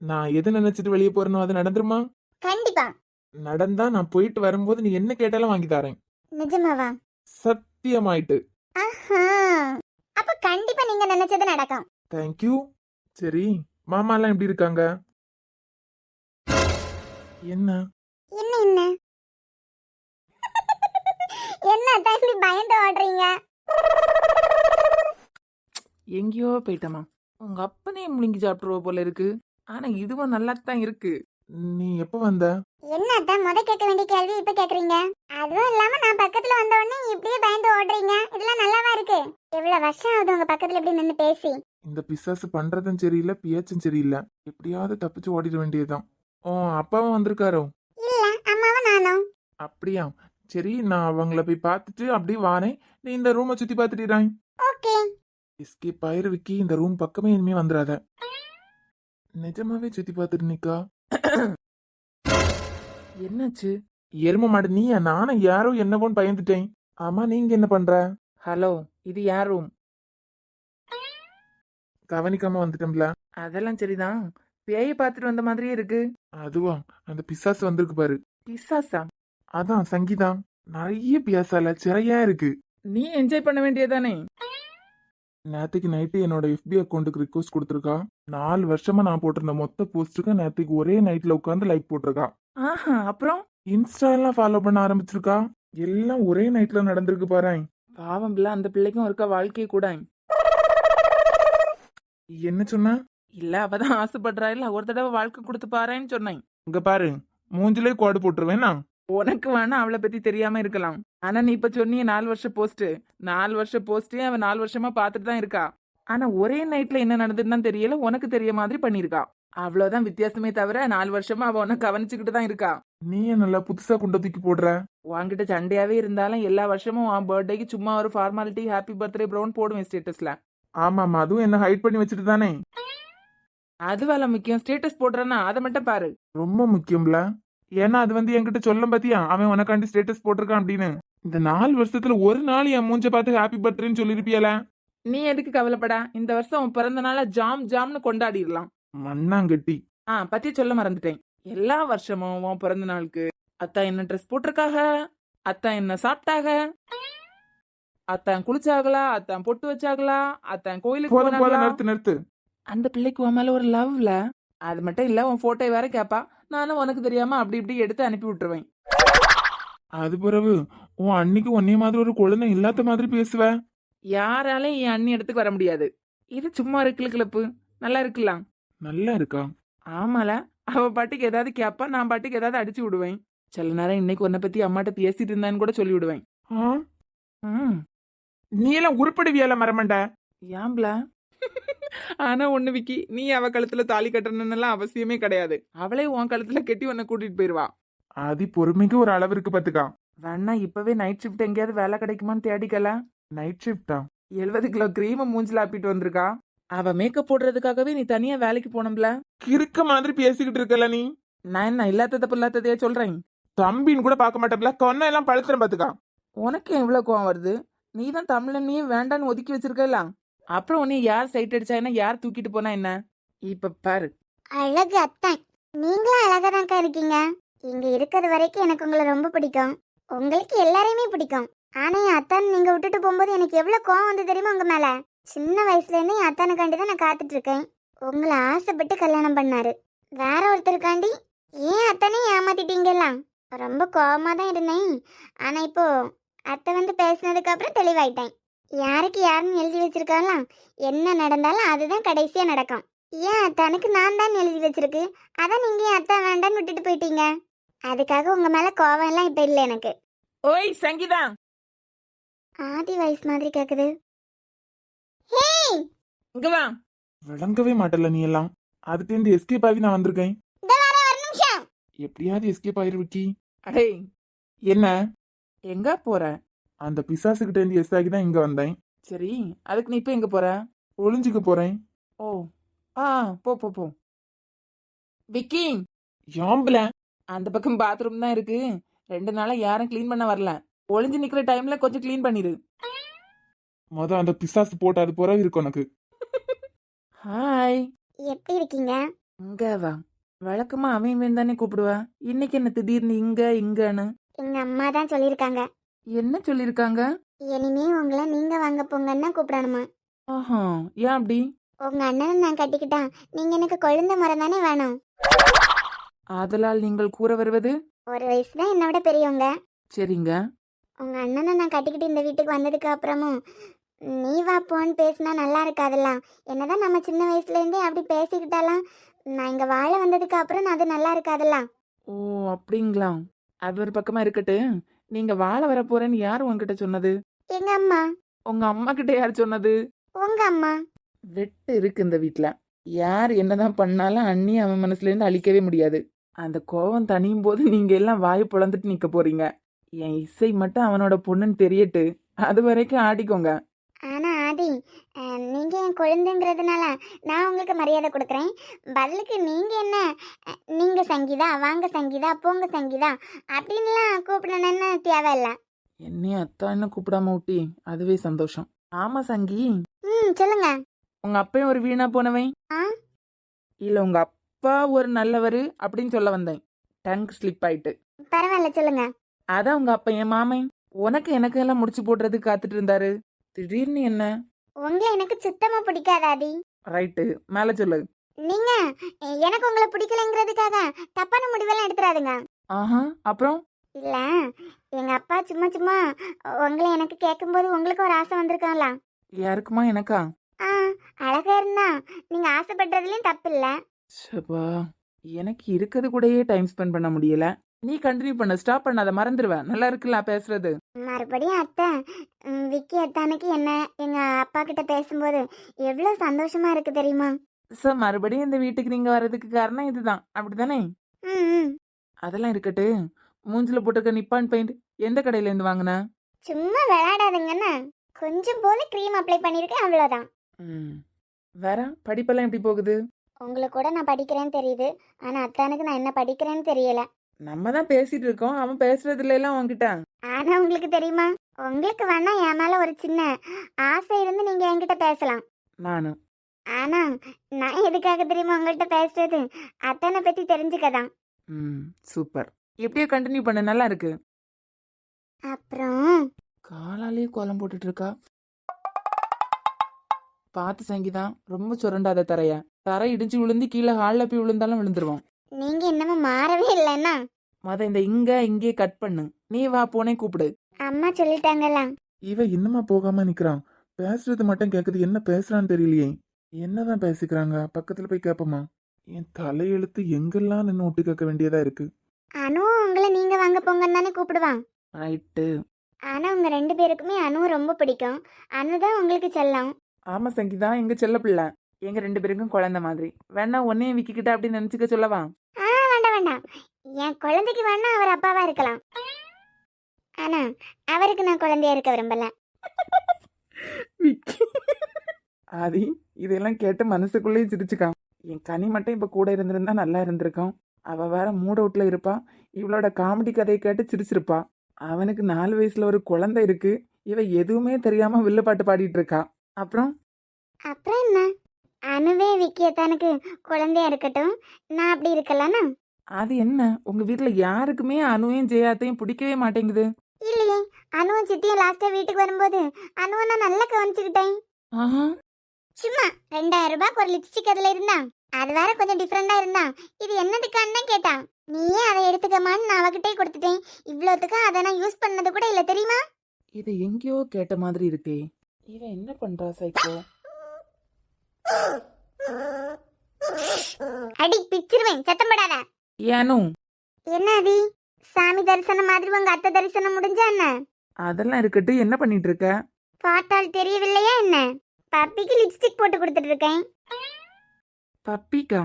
நான் எது நினைச்சிட்டு வெளியே போறேனோ அது நடந்துருமா? கண்டிப்பா. நடந்தா நான் போயிட்டு வரும்போது நீ என்ன கேட்டாலும் வாங்கி தரேன். நிஜமாவா? சத்தியமாயிட்டு. ஆஹா, அப்ப கண்டிப்பா நீங்க நினைச்சது நடக்கும். தேங்க்யூ. சரி, மாமா எல்லாம் எப்படி இருக்காங்க? என்ன என்ன என்ன என்ன அதான் இப்படி பயந்து ஓடுறீங்க? எங்கேயோ போயிட்டமா. உங்க அப்பனே முழுங்கி சாப்பிட்டுருவ போல இருக்கு. ஆனா இதுவும் நல்லா தான் இருக்கு. நீ எப்ப வந்த? என்ன அதான் முத கேட்க வேண்டிய கேள்வி இப்ப கேக்குறீங்க? அதுவும் இல்லாம நான் பக்கத்துல வந்த உடனே இப்படியே பயந்து ஓடுறீங்க. இதெல்லாம் நல்லாவா இருக்கு? எவ்வளவு வருஷம் ஆகுது உங்க பக்கத்துல இப்படி நின்னு பேசி? இந்த பிசாசு பண்றதும் சரியில்லை, பேச்சும் சரியில்லை. எப்படியாவது தப்பிச்சு ஓடிட வேண்டியதுதான். ஓ, அப்பாவும் வந்திருக்காரோ? இல்ல, அம்மாவும் நானும். அப்படியா? சரி, நான் அவங்கள போய் பார்த்துட்டு அப்படியே வாரேன். நீ இந்த ரூமை சுத்தி பார்த்துட்டாய். ஓகே. எஸ்கேப் ஆயிரு விக்கி. இந்த ரூம் பக்கமே இனிமே வந்துடாத. நிஜமாவே சுத்தி பார்த்துட்டு நிக்கா. என்னாச்சு? எரும மாடு நீயா? நானும் யாரோ என்னவோன்னு பயந்துட்டேன். ஆமா, நீங்க என்ன பண்ற? ஹலோ, இது யார் ரூம்? கவனிக்காம வந்துட்டோம்ல. அதெல்லாம் சரிதான். பேயை பார்த்துட்டு வந்த மாதிரியே இருக்கு. அதுவா? அந்த பிசாசு வந்திருக்கு பாரு. பிசாசா? அதான் சங்கீதா. நிறைய பியாசால சிறையா இருக்கு. நீ என்ஜாய் பண்ண வேண்டியதானே? நேத்துக்கு நைட்டு என்னோட FB அக்கௌண்ட்டுக்கு ரிக்வஸ்ட் கொடுத்துருக்கா. 4 வருஷமா நான் போட்டிருந்த மொத்த போஸ்ட்டுக்கு நேத்துக்கு ஒரே நைட்ல உட்காந்து லைக் போட்டிருக்கா. ஆஹா, அப்புறம் இன்ஸ்டாலாம் ஃபாலோ பண்ண ஆரம்பிச்சிருக்கா. எல்லாம் ஒரே நைட்ல நடந்திருக்கு பாரு. பாவம் பிள்ளை, அந்த பிள்ளைக்கும் இருக்க வாழ்க்கையை கூட. என்ன சொன்ன? இல்ல, அவதான் ஆசைப்படுறா. இல்ல, ஒரு தடவை வாழ்க்கை கொடுத்து பாருன்னு சொன்னேன். இங்க பாரு, மூஞ்சிலே கோடு போட்டுருவேனா? உனக்கு வேணா அவளை பத்தி தெரியாம இருக்கலாம். ஆனா நீ இப்ப சொன்னிய 4 வருஷ போஸ்ட், 4 வருஷ போஸ்டே அவ 4 வருஷமா பாத்துட்டு தான் இருக்கா. ஆனா ஒரே நைட்ல என்ன நடந்ததுன்னு தெரியல, உனக்கு தெரிய மாதிரி பண்ணிருக்கா. அவ்வளவுதான் வித்தியாசமே தவிர 4 வருஷமா அவ உன்ன கவனிச்சுக்கிட்டு தான் இருக்கா. நீ நல்லா புதுசா குண்ட தூக்கி போடுற. உன்கிட்ட சண்டையாவே இருந்தாலும் எல்லா வருஷமும் உன் பர்த்டேக்கு சும்மா ஒரு ஃபார்மாலிட்டி ஹாப்பி பர்த்டே ப்ரோன்னு போடுவேன் ஸ்டேட்டஸ்ல. ஆமாமா, அதுவும் என்ன ஹைட் பண்ணி வச்சுட்டு தானே. அதுவால முக்கியம். ஸ்டேட்டஸ் போடுறேன்னா அதை மட்டும் பாரு. ரொம்ப முக்கியம்ல. ஏன்னா அது என்கிட்ட சொல்ல பாத்தியா, அவன் உனக்காண்டி ஸ்டேட்டஸ் போட்டிருக்கான் அப்படின்னு. இந்த 4 வருஷத்துல ஒரு நாள் என் மூஞ்ச பார்த்து ஹாப்பி பர்த்டேன்னு சொல்லிருப்பியல. நீ எதுக்கு கவலைப்படா? இந்த வருஷம் உன் பிறந்த நாள ஜாம்னு கொண்டாடிடலாம். மண்ணாங்கட்டி. பத்தி சொல்ல மறந்துட்டேன். எல்லா வருஷமும் உன் பிறந்த நாளுக்கு அத்தா என்ன ட்ரெஸ் போட்டிருக்காக, அத்தா என்ன சாப்பிட்டாக, அத்தான் குளிச்சாங்களா, அத்தான் பொட்டு வச்சாங்களா, அத்தான் கோயிலுக்கு போனாங்களா. நிறுத்து. அந்த பிள்ளைக்கு உன் மேல ஒரு லவ்ல. அது மட்டும் இல்ல, உன் போட்டோ வேற கேப்பா. நானும் உனக்கு தெரியாம அப்படி இப்படி எடுத்து அனுப்பி விட்டுருவேன். அது பிறகு உன் அன்னைக்கு உன்னைய மாதிரி ஒரு குழந்தை இல்லாத மாதிரி பேசுவ. யாராலையும் என் அண்ணி இடத்துக்கு வர முடியாது. இது சும்மா இருக்குல்ல கிளப்பு. நல்லா இருக்கலாம். நல்லா இருக்கா? ஆமால. அவ பாட்டுக்கு ஏதாவது கேப்பா, நான் பாட்டுக்கு ஏதாவது அடிச்சு விடுவேன். சில நேரம் இன்னைக்கு உன்னை பத்தி அம்மாட்ட பேசிட்டு இருந்தான்னு கூட சொல்லி விடுவேன். நீ எல்லாம் உருப்படுவியால மரமண்ட. ஏம்பல? ஆனா ஒண்ணு விக்கி, நீ அவ கழுத்துல தாலி கட்டணும்னு அவசியமே கிடையாது. அவளே உன் கழுத்துல கட்டி உன்னை கூட்டிட்டு போயிருவா. அது பொறுமைக்கு ஒரு அளவு இருக்கு பாத்துக்கா. வேணா இப்பவே நைட் ஷிஃப்ட் எங்கேயாவது வேலை கிடைக்குமான்னு தேடிக்கல. நைட் ஷிஃப்டா? 70 கிலோ கிரீம் மூஞ்சில ஆப்பிட்டு வந்திருக்கா. அவ மேக்கப் போடுறதுக்காகவே நீ தனியா வேலைக்கு போனோம்ல. கிறுக்க மாதிரி பேசிக்கிட்டு இருக்கல நீ. நான் என்ன இல்லாதத பொல்லாததையே சொல்றேன். தம்பின்னு கூட பார்க்க மாட்டேன்ல. கொன்ன எல்லாம் பழுத்துறேன் பாத்துக்கா. உனக்கு எவ்வளவு கோவம் வருது? நீ தான் தமிழனையும் வேண்டான்னு ஒதுக்கி வச்சிருக்கல. அப்புறம் உன்னை யார் சைட் அடிச்சா என்ன, யார் தூக்கிட்டு போனா என்ன? இப்ப பாரு. அழகு அத்தான், நீங்களும் அழகாதான்க்கா இருக்கீங்க. இங்க இருக்கிறது வரைக்கும் எனக்கு உங்களை ரொம்ப பிடிக்கும். உங்களுக்கு எல்லாரையுமே பிடிக்கும். ஆனா என் அத்தான் நீங்க விட்டுட்டு போகும்போது எனக்கு எவ்வளவு கோவம் வந்து தெரியுமா உங்க மேல? சின்ன வயசுல இருந்து என் அத்தானுக்காண்டி தான் நான் காத்துட்டு இருக்கேன். உங்களை ஆசைப்பட்டு கல்யாணம் பண்ணாரு. வேற ஒருத்தருக்காண்டி ஏன் அத்தானையும் ஏமாத்திட்டீங்கலாம். ரொம்ப கோவமா தான் இருந்தேன். ஆனா இப்போ அத்தை பேசினதுக்கு அப்புறம் தெளிவாயிட்டேன். யாருக்கு யாருன்னு எழுதி வச்சிருக்காங்களாம். என்ன நடந்தாலும் அதுதான் கடைசியா நடக்கும். ஏன் அத்தானுக்கு நான் தான் எழுதி வச்சிருக்கு. அதான் நீங்க என் அத்தா வேண்டான்னு விட்டுட்டு போயிட்டீங்க. அதுக்காக உங்க மேல கோவம் எல்லாம் இப்ப இல்ல எனக்கு. ஓய் சங்கீதா. ஆதி வயசு மாதிரி கேக்குது. ஹேய், இங்க வா. விளங்கவே மாட்டல நீ எல்லாம். அதுக்கு இந்த எஸ்கேப் ஆகி நான் வந்திருக்கேன். இதோ வர ஒரு நிமிஷம். எப்படியாவது எஸ்கேப் ஆயிரு விக்கி. அடே என்ன எங்க போற? அந்த பிசாசுகிட்ட இருந்து எஸ் ஆகி தான் இங்க வந்தேன். சரி, அதுக்கு நீ இப்ப எங்க போற? ஒளிஞ்சுக்க போறேன். ஓ போ போ போ. விக்கி யாம்பல, அந்த பக்கம் பாத்ரூம் தான் இருக்கு. 2 நாளா யாரும் கிளீன் பண்ண வரல. ஒளிஞ்சு நிக்கிற டைம்ல கொஞ்சம் கிளீன் பண்ணிரு. அந்த பிசாசு போட்டு அது போற இருக்கு உனக்கு. ஹாய், எப்படி இருக்கீங்க? இங்க வா. வழக்கமா அவன் இவன் தானே கூப்பிடுவா. இன்னைக்கு என்ன திடீர்னு இங்கன்னு? எங்க அம்மா தான் சொல்லியிருக்காங்க, என்ன சொல்லியிருக்காங்க? இனிமே உங்களை நீங்க வாங்க போங்கன்னா கூப்பிடணுமா. ஆஹா, ஏன் அப்படி? உங்க அண்ணனை நான் கட்டிக்கிட்டா நீங்க எனக்கு கொழுந்த மரம் தானே வேணும். ஆதலால் நீங்கள் கூற வருவது? ஒரு வயசு தான் என்னை விட பெரியவங்க. சரிங்க. உங்க அண்ணனை நான் கட்டிக்கிட்டு இந்த வீட்டுக்கு வந்ததுக்கு அப்புறமும் நீ வா போன்னு பேசினா நல்லா இருக்காதுல்ல. என்னதான் நம்ம சின்ன வயசுல இருந்தே அப்படி பேசிக்கிட்டாலாம் நான் இங்க வாழ வந்ததுக்கு அப்புறம் அது நல்லா இருக்காதுல்ல. ஓ அப்படிங்களா? அது ஒரு பக்கமா இருக்கட்டு. நீங்க வாழ வர போறேன்னு யார் உங்ககிட்ட சொன்னது? எங்க அம்மா. உங்க அம்மா கிட்ட யார் சொன்னது? உங்க அம்மா. வெட்டு இருக்கு இந்த வீட்ல. யார் என்னதான் பண்ணாலும் அண்ணி அவன் மனசுல இருந்து அழிக்கவே முடியாது. அந்த கோவம் தணியும் போது நீங்க எல்லாம் வாய் பொளந்துட்டு நிக்க போறீங்க. என் இசை மட்டும் அவனோட பொண்ணுன்னு தெரியட்டு, அது வரைக்கும் ஆடிக்கோங்க. ஆனா ஆதி, நீங்க என் குழந்தைங்கிறதுனால நான் உங்களுக்கு மரியாதை கொடுக்குறேன். பதிலுக்கு நீங்க என்ன, நீங்க சங்கீதா, வாங்க சங்கீதா, போங்க சங்கீதா அப்படின்லாம் கூப்பிடணும்னு தேவையில்ல. என்னையும் அத்தான்னு கூப்பிடாம ஊட்டி அதுவே சந்தோஷம். ஆமா சங்கி, சொல்லுங்க. உங்க அப்பையும் ஒரு வீணா போனவன் ஆ? இல்ல உங்க அப்பா ஒரு நல்லவரு அப்படின்னு சொல்ல வந்தேன். டங் ஸ்லிப் ஆயிட்டு. பரவாயில்ல, சொல்லுங்க. அதான் உங்க அப்பா என் மாமன் உனக்கு எனக்கு எல்லாம் முடிச்சு போடுறதுக்கு காத்துட்டு இருந்தாரு. திடீர்னு என்ன? உங்களை எனக்கு சுத்தமா பிடிக்காது ஆதி. ரைட்டு, மேல சொல்லு. நீங்க எனக்கு உங்களை பிடிக்கலைங்கிறதுக்காக தப்பான முடிவெல்லாம் எடுத்துறாதுங்க. ஆஹா, அப்புறம்? இல்ல, எங்க அப்பா சும்மா சும்மா உங்களை எனக்கு கேட்கும்போது உங்களுக்கு ஒரு ஆசை வந்திருக்காங்களா? யாருக்குமா எனக்கா? ஆ, அழகா இருந்தா நீங்க ஆசைப்படுறதுலயும் தப்பு இல்ல. சபா, எனக்கு இருக்கிறது கூடயே டைம் ஸ்பெண்ட் பண்ண முடியல. நீ கண்டினியூ பண்ண, ஸ்டாப் பண்ணாத, மறந்துடுவேன். நல்லா இருக்குல்ல பேசுறது? மறுபடியும் அத்தை, விக்கி அத்தானுக்கு என்ன எங்க அப்பா கிட்ட பேசும்போது எவ்வளவு சந்தோஷமா இருக்கு தெரியுமா? சார், மறுபடியும் இந்த வீட்டுக்கு நீங்க வர்றதுக்கு காரணம் இதுதான், அப்படிதானே? ம். அதெல்லாம் இருக்கட்டு. மூஞ்சில போட்டிருக்க நிப்பான் பெயிண்ட் எந்த கடையில இருந்து வாங்கின? சும்மா விளையாடாதுங்கண்ணா, கொஞ்சம் போல க்ரீம் அப்ளை பண்ணிருக்கேன், அவ்வளவுதான். வேற படிப்பெல்லாம் எப்படி போகுது? உங்களுக்கு கூட நான் படிக்கிறேன்னு தெரியுது, ஆனா அத்தானுக்கு நான் என்ன படிக்கிறேன்னு தெரியல. நம்ம தான் பேசிட்டு இருக்கோம், அவன் பேசுறதுல எல்லாம் உன்கிட்ட. ஆனா உங்களுக்கு தெரியுமா, உங்களுக்கு வேணா என் மேல ஒரு சின்ன ஆசை இருந்து நீங்க என்கிட்ட பேசலாம். நானு ஆனா நான் எதுக்காக தெரியுமா உங்கள்கிட்ட பேசுறது? அத்தனை பத்தி தெரிஞ்சுக்கதான். சூப்பர். எப்படியோ கண்டினியூ பண்ண, நல்லா இருக்கு. அப்புறம் காலாலேயே கோலம் போட்டுட்டு இருக்கா. பார்த்து சங்கீதா, ரொம்ப சுரண்டாத தரைய. தரை இடிஞ்சு விழுந்து கீழே ஹால்ல போய் விழுந்தாலும் விழுந்துருவோம். நீங்க என்னமோ மாறவே இல்லைன்னா. இந்த இங்கே கட் பண்ணு. நீ வா போனே கூப்பிடு. அம்மா சொல்லிட்டாங்களா? இவ இன்னுமா போகாம நிக்கிறான்? பேசுறது மட்டும் கேக்குது, என்ன பேசுறான்னு தெரியலையே. என்னதான் பேசிக்கிறாங்க? பக்கத்துல போய் கேப்பமா? என் தலையெழுத்து எங்கெல்லாம் நின்று ஒட்டு கேட்க வேண்டியதா இருக்கு. அனு உங்களை நீங்க வாங்க போங்கன்னு தானே கூப்பிடுவான். ரைட்டு. ஆனா உங்க 2 பேருக்குமே அனு ரொம்ப பிடிக்கும். அனுதான் உங்களுக்கு செல்லம். ஆமா சங்கீதா, எங்க செல்ல பிள்ளை. எங்க 2 பேருக்கும் குழந்தை மாதிரி. வேணா உன்னையும் விக்கிக்கிட்ட அப்படின்னு நினைச்சுக்க சொல்லவா? வேண்டாம் வேண்டாம், என் குழந்தைக்கு வேணா அவர் அப்பாவா இருக்கலாம், ஆனா அவருக்கு நான் குழந்தையா இருக்க விரும்பல. ஆதி, இதெல்லாம் கேட்டு மனசுக்குள்ளேயே சிரிச்சுக்கான். என் கனி மட்டும் இப்ப கூட இருந்திருந்தா நல்லா இருந்திருக்கும். அவ வேற மூட் அவுட்ல இருப்பா. இவளோட காமெடி கதையை கேட்டு சிரிச்சிருப்பா. அவனுக்கு 4 வயசுல ஒரு குழந்தை இருக்கு. இவ எதுவுமே தெரியாம வில்லு பாட்டு பாடிட்டு இருக்கா. அப்புறம் என்ன, அனுவே விக்கியத்தானுக்கு குழந்தையா இருக்கட்டும், நான் அப்படி இருக்கலாம்னா? அது என்ன, உங்க வீட்டுல யாருக்குமே அனுவையும் ஜெயாத்தையும் பிடிக்கவே மாட்டேங்குது. இல்லையே, அனுவும் சித்தியும் லாஸ்டா வீட்டுக்கு வரும்போது அனுவை நான் நல்லா கவனிச்சுக்கிட்டேன். சும்மா 2000 ரூபாய்க்கு ஒரு லிப்ஸ்டிக் அதுல இருந்தா, அது வேற கொஞ்சம் டிஃப்ரெண்டா இருந்தா. இது என்னதுக்கான்னு கேட்டான். நீயே அதை எடுத்துக்கமான்னு நான் அவகிட்டே கொடுத்துட்டேன். இவ்வளோத்துக்கு அதை நான் யூஸ் பண்ணது கூட இல்ல தெரியுமா? இதை எங்கேயோ கேட்ட மாதிரி இருக்கே. இவன் என்ன பண்றா சைக்கோ? அடி பிச்சிருவேன், சத்தம் போடாத. ஏனு என்ன அதி, சாமி தரிசனம் மாதிரி உங்க அத்தை தரிசனம் முடிஞ்சா என்ன? அதெல்லாம் இருக்கட்டு, என்ன பண்ணிட்டு இருக்க? பார்த்தால் தெரியவில்லையா என்ன? பப்பிக்கு லிப்ஸ்டிக் போட்டு கொடுத்துட்டு இருக்கேன். பப்பிக்கா?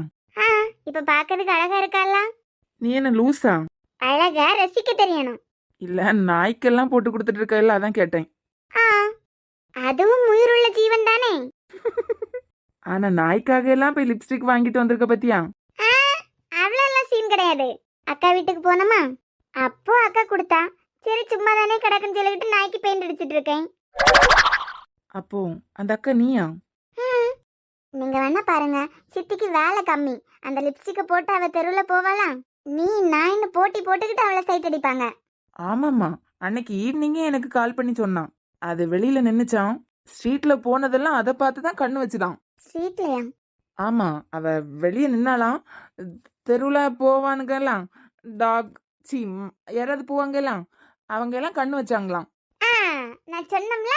இப்ப பாக்கிறதுக்கு அழகா இருக்கால? நீ என்ன லூசா? அழகா ரசிக்க தெரியணும். இல்ல, நாய்க்கெல்லாம் போட்டு கொடுத்துட்டு இருக்க, இல்ல அதான் கேட்டேன். அதுவும் உயிருள்ள ஜீவன் தானே. ஆனா நாய்க்காக எல்லாம் போய் லிப்ஸ்டிக் வாங்கிட்டு வந்திருக்க பத்தியா? அவ்வளவு சீன் கிடையாது. அக்கா வீட்டுக்கு போனோமா, அப்போ அக்கா கொடுத்தா, சரி சும்மா தானே கிடக்குன்னு சொல்லிட்டு நாய்க்கு பெயிண்ட் அடிச்சிட்டு இருக்கேன். அப்போ அந்த அக்கா நீயா? நீங்க வேணா பாருங்க, சித்திக்கு வேலை கம்மி. அந்த லிப்ஸ்டிக்கை போட்டு அவ தெருவுல போவாளாம். நீ நான் போட்டி போட்டுக்கிட்டு அவளை சைட் அடிப்பாங்க. ஆமாம்மா, அன்னைக்கு ஈவினிங்கே எனக்கு கால் பண்ணி சொன்னான். அது வெளியில நின்னுச்சான். ஸ்ட்ரீட்ல போனதெல்லாம் அதை பார்த்து தான் கண்ணு வச்சுதான். ஸ்ட்ரீட்லயா? ஆமா, அவ வெளியே நின்னாலாம். தெருவுல போவானுங்கலாம், டாக் சி யாராவது போவாங்கலாம், அவங்க எல்லாம் கண்ணு வச்சாங்களாம். ஆ, நான் சொன்னோம்ல.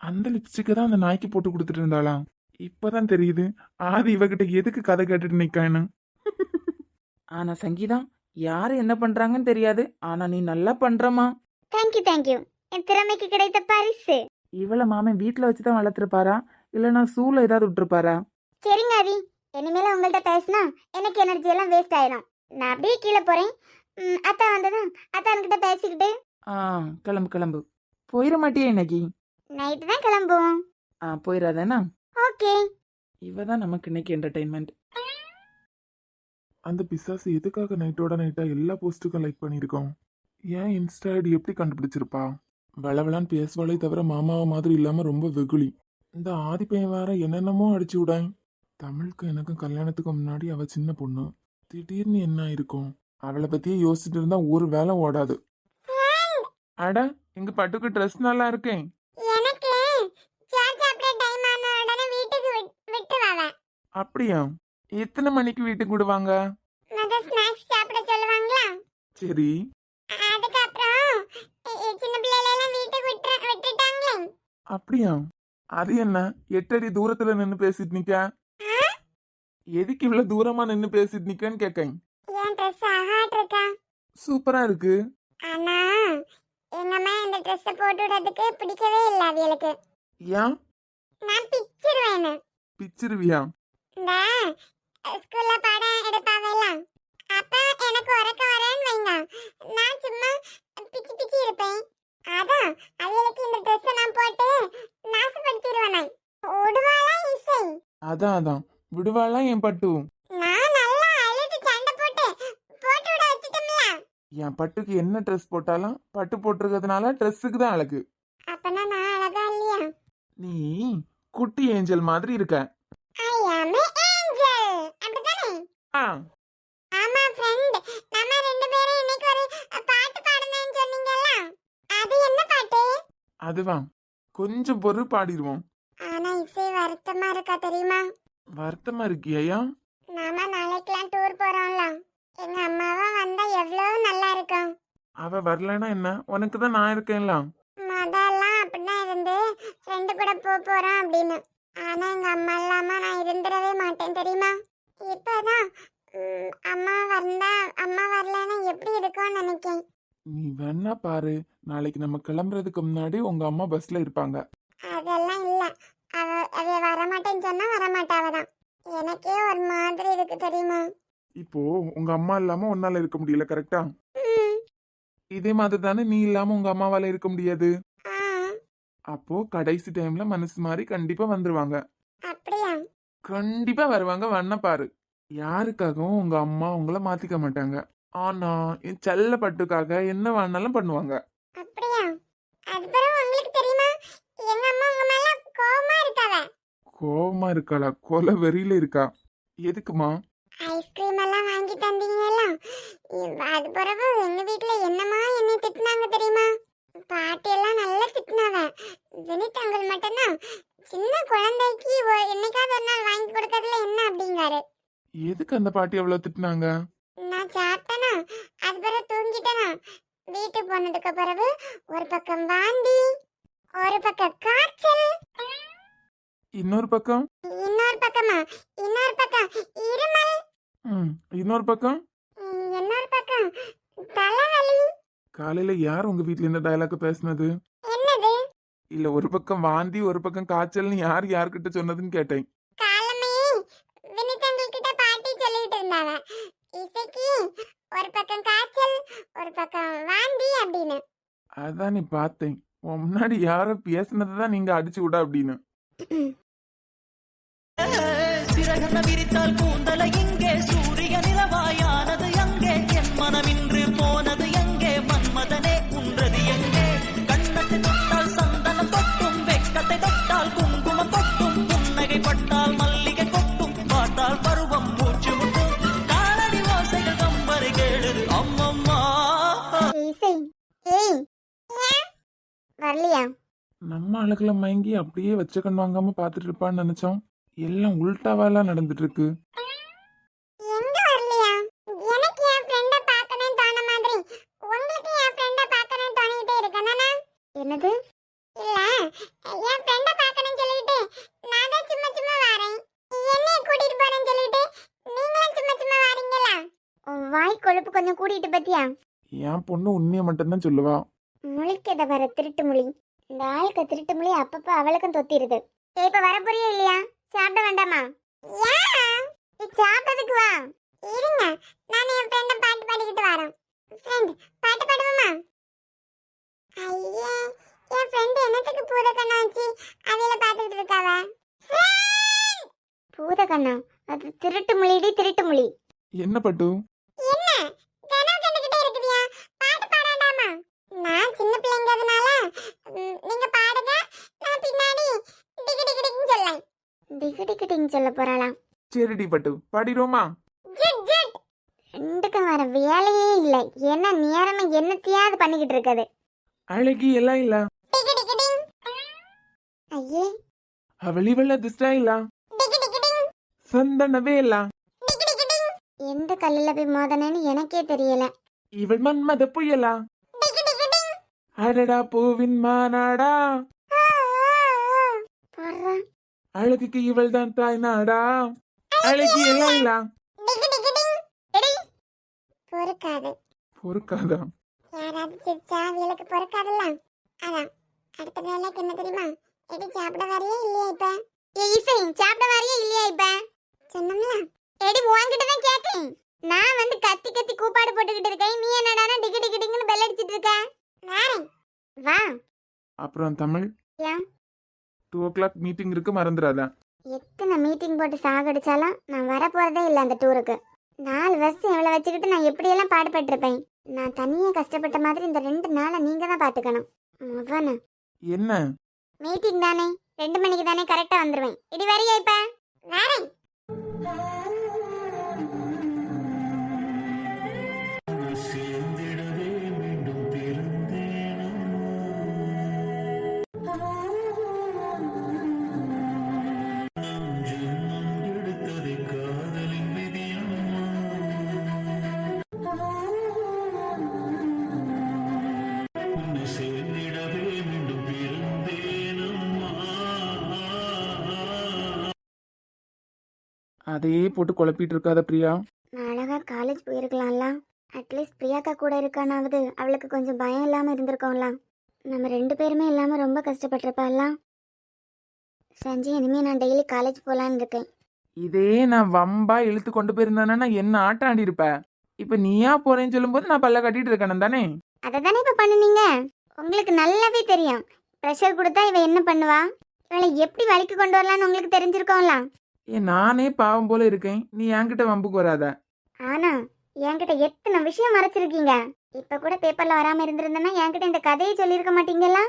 அந்த லிப்ஸ்டிக்கை தான் அந்த நாய்க்கு போட்டு கொடுத்துட்டு இருந்தாளாம். இப்பதான் தெரியுது ஆதி இவகிட்ட எதுக்கு கதை கேட்டுட்டு நிக்கான்னு. ஆனா சங்கீதா, யாரு என்ன பண்றாங்கன்னு தெரியாது. ஆனா நீ நல்லா பண்றமா. Thank you thank you. என் திறமைக்கு கிடைத்த பரிசு. இவள மாமன் வீட்டுல வச்சுதான் வளர்த்துருப்பாரா, இல்லைன்னா சூல ஏதாவது விட்டுருப்பாரா? சரிங்க ஆதி, இனிமேல உங்கள்கிட்ட பேசினா எனக்கு எனர்ஜி எல்லாம் வேஸ்ட் ஆயிடும். நான் அப்படியே கீழே போறேன். அத்தா வந்ததும் அத்தான்கிட்ட பேசிக்கிட்டு கிளம்பு கிளம்பு. போயிட மாட்டியா இன்னைக்கு? நைட்டு தான் கிளம்புவோம். போயிடாதானா? ஓகே. இவ தான் நமக்கு இன்னைக்கு என்டர்டைன்மெண்ட். அந்த பிசாசு எதுக்காக நைட்டோட நைட்டா எல்லா போஸ்ட்டுக்கும் லைக் பண்ணியிருக்கோம்? ஏன் இன்ஸ்டா ஐடி எப்படி கண்டுபிடிச்சிருப்பா? வளவளான்னு பேசுவாளே தவிர மாமாவை மாதிரி இல்லாம ரொம்ப வெகுளி. இந்த ஆதி பையன் வேற என்னென்னமோ அடிச்சு விடாய். தமிழுக்கு எனக்கும் கல்யாணத்துக்கு முன்னாடி அவ சின்ன பொண்ணு. திடீர்னு என்ன இருக்கும்? அவளை பத்தியே யோசிச்சுட்டு இருந்தா ஒரு வேலை ஓடாது. அட, எங்க பட்டுக்கு ட்ரெஸ் நல்லா இருக்கேன். எனக்கு சார்ஜ் அப்படியே டைம் ஆன உடனே வீட்டுக்கு விட்டு வரேன். அப்படியா? எத்தனை மணிக்கு வீட்டுக்கு விடுவாங்க? மத ஸ்நாக்ஸ் சாப்பிட சொல்லுவாங்களா? சரி. அதுக்கப்புறம் சின்ன பிள்ளைல எல்லாம் வீட்டுக்கு விட்டுட்டாங்களே. அப்படியா? அது என்ன 8 அடி தூரத்துல நின்னு பேசிட்டு நிக்க? எதுக்கு இவ்வளவு தூரமா நின்னு பேசிட்டு நிக்கன்னு கேக்கேன். என் ட்ரெஸ் ஆகாட் இருக்கா? சூப்பரா இருக்கு. ஆனா எங்க அம்மா இந்த ட்ரெஸ் போட்டு விடுறதுக்கு பிடிக்கவே இல்ல அவங்களுக்கு. ஏன்? நான் பிச்சிருவேன். பிச்சிருவியா? இந்த ஸ்கூல்ல பாடம் எடுப்பாவேல, அப்ப எனக்கு உறக்க வரேன்னு வைங்க, நான் சும்மா பிச்சி பிச்சி இருப்பேன். அதான் அவங்களுக்கு இந்த ட்ரெஸ் நான் போட்டு நாசப்படுத்திடுவேன். ஓடுவாளா இசை? அதான் விடுவாளா என் பட்டு? நான் நல்லா அழுது சண்டை போட்டு விட வச்சிட்டோம்ல. என் பட்டுக்கு என்ன ட்ரெஸ் போட்டாலும் பட்டு போட்டிருக்கிறதுனால ட்ரெஸ்ஸுக்கு தான் அழகு. அப்பனா நான் அழகா இல்லையா? நீ குட்டி ஏஞ்சல் மாதிரி இருக்க. ஐ ஆம் ஏஞ்சல். அப்படிதானே? ஆ, ஆமா ஃப்ரெண்ட், நம்ம ரெண்டு பேரும் இன்னைக்கு ஒரு பாட்டு பாடணும்னு சொன்னீங்கல்ல, அது என்ன பாட்டு? அதுவா, கொஞ்சம் பொறு பாடிடுவோம். ஆனா இசை வருத்தமா இருக்கா தெரியுமா? வருத்தமா இருக்கியா? நாம நாளைக்கெல்லாம் டூர் போறோம்ல, எங்க அம்மாவா வந்தா எவ்வளவு நல்லா இருக்கும். அவ வரலன்னா என்ன, உனக்கு தான் நான் இருக்கேன்ல. முதல்லாம் அப்படிதான் இருந்து ஃப்ரெண்டு கூட போறோம் அப்படின்னு. ஆனா எங்க அம்மா இல்லாம நான் இருந்துடவே மாட்டேன் தெரியுமா? இப்பதான் அம்மா வரலன்னா எப்படி இருக்கும்னு நினைக்கேன். நீ வேணா பாரு, நாளைக்கு நம்ம கிளம்புறதுக்கு முன்னாடி உங்க அம்மா பஸ்ல இருப்பாங்க. அதெல்லாம் இல்ல, அவ வரமாட்டேன்னு சொன்னா வரமாட்டாவதான். எனக்கே ஒரு மாதிரி இருக்கு தெரியுமா? இப்போ உங்க அம்மா இல்லாம உன்னால இருக்க முடியல, கரெக்டா? இதே மாதிரி தானே நீ இல்லாம உங்க அம்மாவால இருக்க முடியாது. ஆ, அப்போ கடைசி டைம்ல மனசு மாதிரி கண்டிப்பா வந்துருவாங்க. அப்படியா? கண்டிப்பா வருவாங்க, வண்ண பாரு. யாருக்காகவும் உங்க அம்மா உங்களை மாத்திக்க மாட்டாங்க. ஆனா என் செல்ல பட்டுக்காக என்ன வேணாலும் பண்ணுவாங்க. அப்படியா? அது பிறகு உங்களுக்கு தெரியுமா, எங்க அம்மா உங்க மேல கோவமா இருக்காவ. கோவமா இருக்காளா? கொலை வெறியில இருக்கா? எதுக்குமா? ஐஸ்கிரீம் எல்லாம் வாங்கி தந்தீங்கல்ல, அது பிறகு எங்க வீட்டுல என்னமா என்னை திட்டினாங்க தெரியுமா? பாட்டி எல்லாம் நல்லா திட்டினாவ. ஜெனித் அங்கிள் மட்டும்தான் சின்ன குழந்தைக்கு என்னைக்காவது ஒரு நாள் வாங்கி கொடுக்கறதுல என்ன அப்படிங்காரு. எதுக்கு அந்த பாட்டி அவ்வளவு திட்டினாங்க? நான் சாப்பிட்டேனா, அது பிறகு தூங்கிட்டேனா. வீட்டுக்கு போனதுக்கு பிறகு ஒரு பக்கம் வாந்தி, ஒரு பக்கம் காய்ச்சல், இன்னொரு பக்கம் இன்னொரு பக்கம் இருமல், இன்னொரு பக்கம் இன்னொரு பக்கம் தலைவலி. காலையில யார் உங்க வீட்ல இந்த டயலாக் பேசுனது? என்னது? இல்ல, ஒரு பக்கம் வாந்தி ஒரு பக்கம் காய்ச்சல்னு யார்கிட்ட சொன்னதுன்னு கேட்டேன். காலமே வினிதங்கள் கிட்ட பாட்டி சொல்லிட்டு இருந்தாங்க, இசைக்கு ஒரு பக்கம் காய்ச்சல் ஒரு பக்கம் வாந்தி அப்படின்னு. அதான் நீ பார்த்தேன், உன் முன்னாடி யாரோ பேசுனதுதான் நீங்க அடிச்சு விட அப்படின்னு. சிறகன விரித்தால் கூந்தலை இங்கே சூரிய நிலவாயானது எங்கே என் மனம் இன்று போனது எங்கே மன்மதனே உன்றது எங்கே கண்ணத்தை தொட்டால் சந்தனம் தொட்டும் வெட்கத்தை தொட்டால் குங்குமம் தொட்டும் புன்னகை பட்டால் மல்லிகை கொட்டும் வரலையா? நம்ம அழகுல மயங்கி அப்படியே வச்ச கண் வாங்காம பாத்துட்டு இருப்பான்னு நினைச்சோம். எல்லாம் உல்டாவாலாம் நடந்துட்டு இருக்கு. எங்க வரலையா? எனக்கு என் ஃப்ரெண்ட பார்க்கணும்னு தோண மாதிரி உங்களுக்கு என் ஃப்ரெண்ட பார்க்கணும்னு தோணிட்டே இருக்கேனா? என்னது? இல்ல, என் ஃப்ரெண்ட பார்க்கணும்னு சொல்லிட்டு நான் தான் சும்மா சும்மா வரேன். என்னைய கூட்டிட்டு போறேன்னு சொல்லிட்டு நீங்களும் சும்மா சும்மா வரீங்களா? வாய் கொழுப்பு கொஞ்சம் கூட்டிட்டு பத்தியா? என் பொண்ணு உண்மையை மட்டும்தான் சொல்லுவா. முழிக்கத வர திருட்டு மொழி. இந்த ஆளுக்கு திருட்டு மொழி அப்பப்ப அவளுக்கும் தொத்திருது. இப்ப வர புரியா இல்லையா? சாப்பிட வேண்டாமா? சாப்பிட்டதுக்கு வா. இருங்க, நான் என் ஃப்ரெண்ட பாட்டு பாடிக்கிட்டு வரேன். ஃப்ரெண்ட், பாட்டு பாடுவோமா? ஐயே, என் ஃப்ரெண்ட் என்னத்துக்கு பூதக்கண்ணா வச்சு அவையில பாத்துக்கிட்டு இருக்காவ? பூதக்கண்ணா? அது திருட்டு மொழிடி, திருட்டு மொழி. என்ன பட்டு? என்ன கனவு கண்டுகிட்டே இருக்குதியா? பாட்டு பாடாண்டாமா? நான் சின்ன பிள்ளைங்கிறதுனால நீங்க பாடுங்க, நான் பின்னாடி டிகு டிகு டிகுன்னு சொல்லலாம். டிகு டிகு டிகுன்னு சொல்ல போறாளாம். சரிடி பட்டு, பாடிடுவோமா? GID GID. ரெண்டுக்கும் வர வேலையே இல்லை. என்ன நேரமே என்னத்தையாவது பண்ணிக்கிட்டு இருக்குது. அழகி எல்லாம் இல்ல, டிகு டிகு டிங். ஐயே, அவளிவள திஸ்டா இல்ல, டிகு டிகு டிங். சந்தனவே இல்ல, டிகு டிகு டிங். எந்த கல்லுல போய் மோதனேன்னு எனக்கே தெரியல. இவள் மன்மத புயலா, டிகு டிகு டிங். அடடா பூவின் மாநாடா, போடுறா. அழகுக்கு இவள் தான் தாய் நாடா. அழகி எல்லாம் இல்ல, டிகு டிகு டிங். எடி பொறுக்காது. பொறுக்காதா? யாராவது சிரிச்சா அவளுக்கு பொறுக்காதுல்ல. அதான் அடுத்த வேலைக்கு என்ன தெரியுமா? எடி சாப்பிட வரையே இல்லையா இப்ப? இசை சாப்பிட வரையே இல்லையா இப்ப? சொன்னோம்ல. எடி உன்கிட்ட தான் கேட்டேன். நான் வந்து கத்தி கத்தி கூப்பாடு போட்டுக்கிட்டு இருக்கேன். நீ என்னடானா டிகு டிகு டிங்குன்னு பெல் அடிச்சிட்டு இருக்க? வாரேன். வா. அப்புறம் தமிழ், ஏன் 2 o'clock மீட்டிங் இருக்கு, மறந்துடாத. எத்தனை மீட்டிங் போட்டு சாகடிச்சாலும் நான் வர போறதே இல்லை அந்த டூருக்கு. 4 வருஷம் இவளை வச்சுக்கிட்டு நான் எப்படியெல்லாம் பாடுபட்டிருப்பேன். நான் தனியா கஷ்டப்பட்ட மாதிரி இந்த 2 நாளை நீங்க தான் பாத்துக்கணும். முவன என்ன? மீட்டிங் தானே, 2 மணிக்கு தானே கரெக்டா வந்துருவேன். இடி வரியா இப்ப? வரேன். அதையே போட்டு குழப்பிட்டு இருக்காத பிரியா. நான் அழகா காலேஜ் போயிருக்கலாம்ல. அட்லீஸ்ட் பிரியாக்கா கூட இருக்கானாவது அவளுக்கு கொஞ்சம் பயம் இல்லாம இருந்திருக்கோம்ல. நம்ம 2 பேருமே இல்லாம ரொம்ப கஷ்டப்பட்டிருப்பாள்ல. சஞ்சய், இனிமே நான் டெய்லி காலேஜ் போலான்னு இருக்கேன். இதே நான் வம்பா இழுத்து கொண்டு போயிருந்தானா என்ன ஆட்டம் ஆடி இருப்ப. இப்ப நீயா போறேன்னு சொல்லும்போது நான் பல்ல கட்டிட்டு இருக்கணும் தானே. அதை தானே இப்ப பண்ணுனீங்க. உங்களுக்கு நல்லாவே தெரியும் ப்ரெஷர் கொடுத்தா இவ என்ன பண்ணுவா, இவளை எப்படி வழிக்கு கொண்டு வரலான்னு உங்களுக்கு தெரிஞ்சிருக்கோம்ல. நானே பாவம் போல இருக்கேன், நீ என்கிட்ட வம்புக்கு வராத. ஆனா என்கிட்ட எத்தனை விஷயம் மறைச்சிருக்கீங்க. இப்ப கூட பேப்பர்ல வராம இருந்திருந்தேன்னா என்கிட்ட இந்த கதையை சொல்லியிருக்க மாட்டீங்களா?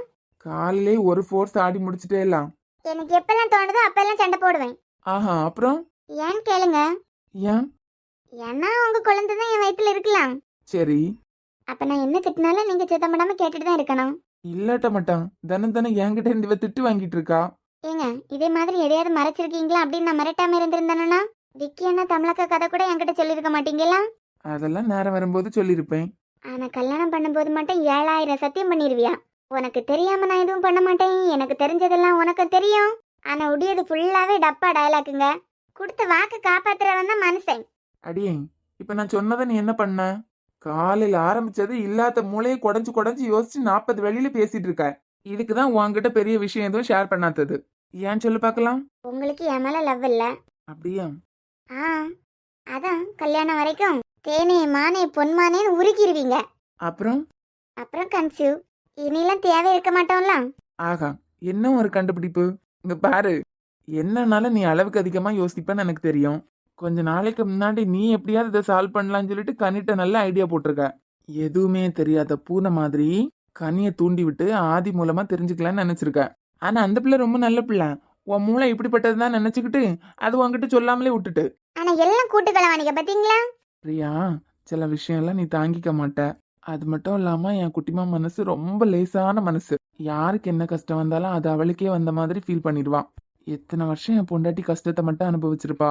காலையிலே ஒரு ஃபோர்ஸ் ஆடி முடிச்சுட்டே எல்லாம். எனக்கு எப்பெல்லாம் தோணுதோ அப்பெல்லாம் சண்டை போடுவேன். ஆஹா, அப்புறம் ஏன்னு கேளுங்க. ஏன்? ஏன்னா உங்க குழந்தை தான் என் வயித்துல இருக்கலாம். சரி, அப்ப நான் என்ன திட்டினாலும் நீங்க சித்தப்படாம கேட்டுட்டு தான் இருக்கணும். இல்லாட்ட மாட்டான். தினம் தினம் என்கிட்ட இருந்து இவ திட்டு வாங்கிட்டு இருக்கா. ஏங்க, இதே மாதிரி எதையாவது மறைச்சிருக்கீங்களா அப்படின்னு நான் மிரட்டாம இருந்திருந்தேன்னா விக்கி அண்ணா தமிழக்க கதை கூட என்கிட்ட சொல்லியிருக்க மாட்டீங்களா? அதெல்லாம் நேரம் வரும்போது சொல்லியிருப்பேன். ஆனா கல்யாணம் பண்ணும்போது மட்டும் 7000 சத்தியம் பண்ணிருவியா? உனக்கு தெரியாம நான் எதுவும் பண்ண மாட்டேன், எனக்கு தெரிஞ்சதெல்லாம் உனக்கு தெரியும். ஆனா உடையது ஃபுல்லாவே டப்பா டயலாக்குங்க. கொடுத்த வாக்கு காப்பாத்துறவன் தான் மனுஷன். அடியே, இப்ப நான் சொன்னதை நீ என்ன பண்ண? காலையில ஆரம்பிச்சது இல்லாத மூளையை குடஞ்சு குடஞ்சு யோசிச்சு 40 வெளியில பேசிட்டு இருக்க. இதுக்குதான் உன்கிட்ட பெரிய விஷயம் எதுவும் ஷேர் பண்ணாதது. ஏன் சொல்லு பார்க்கலாம். உங்களுக்கு என் மேல லவ் இல்ல? அப்படியா? அதான் கல்யாணம் வரைக்கும் தேனே மானே பொன்மானேன்னு உருக்கிடுவீங்க. அப்புறம் அப்புறம் கன்சியூவ். இனிலாம் தேவை இருக்க மாட்டோம்ல. ஆகா, என்ன ஒரு கண்டுபிடிப்பு. இங்க பாரு, என்னன்னால நீ அளவுக்கு அதிகமா யோசிப்பேன்னு எனக்கு தெரியும். கொஞ்ச நாளைக்கு முன்னாடி நீ எப்படியாவது இதை சால்வ் பண்ணலாம்னு சொல்லிட்டு கனிட்ட நல்ல ஐடியா போட்டிருக்க. எதுவுமே தெரியாத பூனை மாதிரி கனியை தூண்டி விட்டு ஆதி மூலமா தெரிஞ்சுக்கலான்னு நினைச்சிருக்க. ஆனா அந்த பிள்ளை ரொம்ப நல்ல பிள்ளை. உன் மூளை இப்படிப்பட்டதுதான் நினைச்சுக்கிட்டு அது உன்கிட்ட சொல்லாமலே விட்டுட்டு. ஆனா எல்லாம் கூட்டுக்கலவானிக்க பாத்தீங்களா? பிரியா, சில விஷயம் எல்லாம் நீ தாங்கிக்க மாட்ட. அது மட்டும் இல்லாம என் குட்டிமா மனசு ரொம்ப லேசான மனசு. யாருக்கு என்ன கஷ்டம் வந்தாலும் அது அவளுக்கே வந்த மாதிரி ஃபீல் பண்ணிடுவா. எத்தனை வருஷம் என் பொண்டாட்டி கஷ்டத்தை மட்டும் அனுபவிச்சிருப்பா.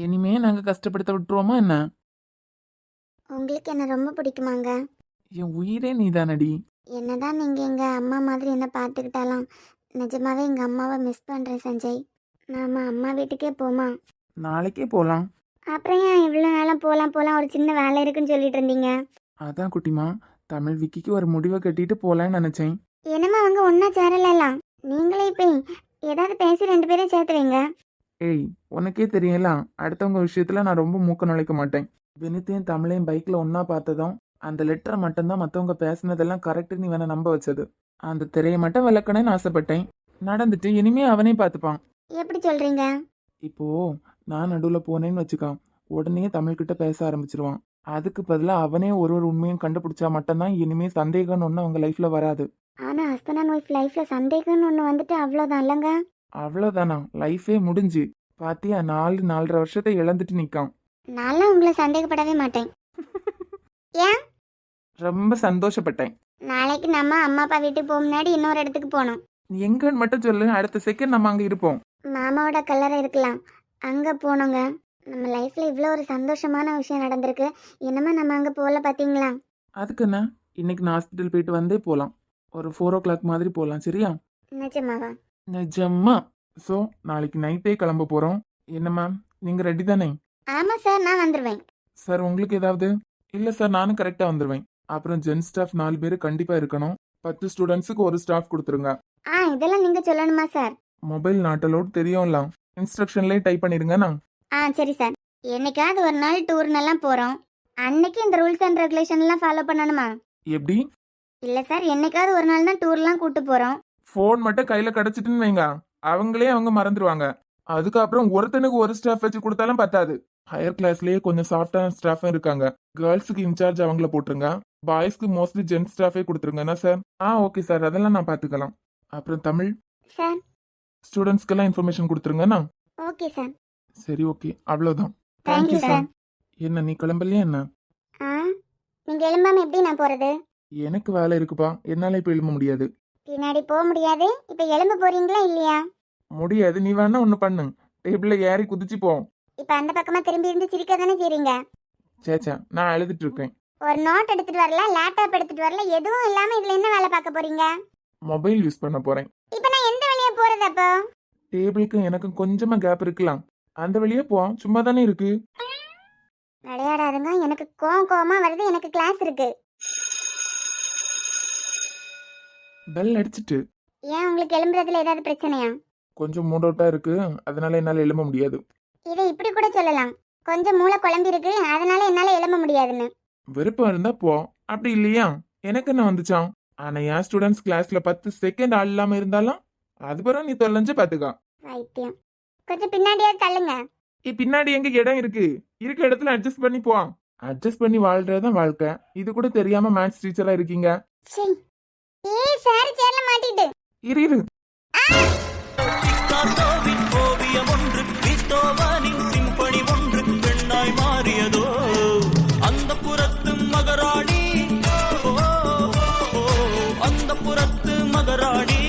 இனிமே நாங்க கஷ்டப்படுத்த விட்டுருவோமா என்ன? உங்களுக்கு என்ன ரொம்ப பிடிக்குமாங்க? என் உயிரே நீதானடி. என்னதான் நீங்க எங்க அம்மா மாதிரி என்ன பார்த்துக்கிட்டாலும் நிஜமாவே எங்க அம்மாவை மிஸ் பண்றேன் சஞ்சய். நாம அம்மா வீட்டுக்கே போமா? நாளைக்கே போலாம். அப்புறம் ஏன் இவ்வளோ நாளாக போகலாம் போகலாம் ஒரு சின்ன வேலை இருக்குன்னு சொல்லிட்டு இருந்தீங்க? அதான் குட்டிமா, தமிழ் விக்கிக்கு ஒரு முடிவை கட்டிட்டு போலான்னு நினைச்சேன். என்னம்மா அவங்க ஒன்றா சேரலாம். நீங்களே இப்போ ஏதாவது பேசி 2 பேரையும் சேர்த்து வைங்க. ஏய், உனக்கே தெரியல, அடுத்தவங்க விஷயத்துல நான் ரொம்ப மூக்க நுழைக்க மாட்டேன். வினித்தையும் தமிழையும் பைக்ல ஒன்னா பார்த்ததும் அந்த லெட்டரை மட்டும்தான் மற்றவங்க பேசினதெல்லாம் கரெக்டு நீ வேணா நம்ப வச்சது. அந்த திரையை மட்டும் விளக்கணும்னு ஆசைப்பட்டேன். நடந்துட்டு இனிமே அவனே பார்த்துப்பான். எப்படி சொல்கிறீங்க? இப்போ நான் நடுவில் போனேன்னு வச்சுக்கா, உடனே தமிழ்கிட்ட பேச ஆரம்பிச்சிருவான். அதுக்கு பதிலாக அவனே ஒரு உண்மையும் கண்டுபிடிச்சா மட்டும்தான் இனிமே சந்தேகம்னு ஒன்று அவங்க லைஃப்ல வராது. ஆனால் ஹஸ்பண்ட் அண்ட் ஒய்ஃப் லைஃப்பில் சந்தேகம்னு ஒன்று வந்துட்டு அவ்வளோதான் இல்லைங்க? அவ்வளோதானா? லைஃபே முடிஞ்சு பாத்தியா, 4-4.5 வருஷத்தை இழந்துட்டு நிற்கான். நான்லாம் உங்களை சந்தேகப்படவே மாட்டேன். ஏன்? ரொம்ப சந்தோஷப்பட்டேன். நாளைக்கு நம்ம அம்மா அப்பா வீட்டுக்கு போக முன்னாடி இன்னொரு இடத்துக்கு போகணும். நீ எங்கன்னு மட்டும் சொல்லு, அடுத்த செகண்ட் நம்ம அங்கே இருப்போம். மாமாவோட கல்லறை இருக்கலாம், அங்கே போனோங்க. நம்ம லைஃப்பில் இவ்வளோ ஒரு சந்தோஷமான விஷயம் நடந்திருக்கு. என்னமா நம்ம அங்கே போகல பார்த்தீங்களா? அதுக்கு என்ன, இன்னைக்கு நான் ஹாஸ்பிட்டல் போயிட்டு வந்தே போகலாம். ஒரு 4 o'clock மாதிரி போகலாம், சரியா? நிஜமாவா? நிஜமா. ஸோ நாளைக்கு நைட்டே கிளம்ப போகிறோம். என்ன மேம், நீங்கள் ரெடி தானே? ஆமாம் சார், நான் வந்துடுவேன். சார் உங்களுக்கு ஏதாவது? இல்லை சார், நானும் கரெக்டாக வந்துடுவேன். அப்புறம் ஜென் ஸ்டாஃப் 4 பேர் கண்டிப்பாக இருக்கணும். 10 ஸ்டூடெண்ட்ஸுக்கு ஒரு ஸ்டாஃப் கொடுத்துருங்க. இதெல்லாம் நீங்கள் சொல்லணுமா சார்? மொபைல் நாட்டலோடு தெரியும்ல, இன்ஸ்ட்ரக்ஷன்லேயே டைப் பண்ணிடுங்கண்ணா. சரி சார். என்னைக்காவது ஒரு நாள் டூர்னெல்லாம் போகிறோம், அன்னைக்கு இந்த ரூல்ஸ் அண்ட் ரெகுலேஷன்லாம் ஃபாலோ பண்ணணுமா? எப்படி? இல்லை சார், என்னைக்காவது ஒரு நாள் தான் டூர்லாம் கூட்டு போகிறோம். ஃபோன் மட்டும் கையில் கிடச்சிட்டுன்னு வைங்க, அவங்களே அவங்க மறந்துடுவாங்க. அதுக்கப்புறம் ஒருத்தனுக்கு ஒரு ஸ்டாஃப் வச்சு கொடுத்தாலும் பத்தாது. ஹையர் கிளாஸ்லயே கொஞ்சம் சாஃப்டான ஸ்டாஃபும் இருக்காங்க. கேர்ள்ஸுக்கு இன்சார்ஜ் அவங்கள போட்டுருங்க. பாய்ஸ்க்கு மோஸ்ட்லி ஜென்ட் ஸ்டாஃபே கொடுத்துருங்கண்ணா சார். ஓகே சார், அதெல்லாம் நான் பார்த்துக்கலாம். அப்புறம் தமிழ் சார், ஸ்டூடெண்ட்ஸ்க்கெல்லாம் இன்ஃபர்மேஷன் கொடுத்துருங்கண்ணா. Okay sir. சரி, ஓகே, அவ்வளோதான். Thank you sir. என்ன நீ கிளம்பலையா என்ன? நீங்கள் எழும்பாமல் எப்படி நான் போகிறது? எனக்கு வேலை இருக்குப்பா, என்னால இப்போ எழும்ப முடியாது. பின்னாடி போக முடியாது. இப்போ எழும்ப போறீங்களா இல்லையா? முடியாது. நீ வேணா ஒன்று பண்ணு, டேபிள்ல ஏறி குதிச்சு போ. இப்போ அந்த பக்கமாக திரும்பி இருந்து சிரிக்க தானே செய்றீங்க? சேச்சா, நான் எழுதிட்டு இருக்கேன். ஒரு நோட் எடுத்துட்டு வரல, லேப்டாப் எடுத்துட்டு வரல, எதுவும் இல்லாமல் இதில் என்ன வேலை பார்க்க போறீங்க? மொபைல் யூஸ் பண்ண போறேன். இப்போ நான் எந்த வழியா போறது அப்போ? டேபிளுக்கும் எனக்கும் கொஞ்சமா கேப் இருக்கலாம், அந்த வழியே போ. சும்மா தானே இருக்கு. விளையாடாதுங்க, எனக்கு கோவமா வருது. எனக்கு கிளாஸ் இருக்கு. பெல் அடிச்சிட்டு. ஏன் உங்களுக்கு எழும்புறதுல ஏதாவது பிரச்சனையா? கொஞ்சம் மூட் அவுட்டா இருக்கு, அதனால என்னால எழும்ப முடியாது. இதை இப்படி கூட சொல்லலாம், கொஞ்சம் மூளை குழம்பி இருக்கு அதனால என்னால எழும்ப முடியாதுன்னு. விருப்பம் இருந்தா போ, அப்படி இல்லையா எனக்கு என்ன வந்துச்சான். ஆனா என் ஸ்டூடெண்ட்ஸ் கிளாஸ்ல 10 செகண்ட் ஆள் இல்லாம இருந்தாலும் அதுபறம் நீ தொலைஞ்சு பாத்துக்கா. வைத்தியம், கொஞ்சம் பின்னாடியாவது தள்ளுங்க. பின்னாடி எங்க இடம் இருக்கு, இருக்க இடத்துல அட்ஜஸ்ட் பண்ணி போ. அட்ஜஸ்ட் பண்ணி வாழ்றதுதான் வாழ்க்கை. இது கூட தெரியாம மேத்ஸ் டீச்சரா இருக்கீங்க. ஏய் சார், சேர்ல மாட்டிட்டு இரு. பிக்காசோவின் ஓவியம் ஒன்று, பீத்தோவனின் சிம்பனி ஒன்று பெண்ணாய் மாறியதோ அந்த புறத்து மகராணி. அந்த புறத்து மகராணி.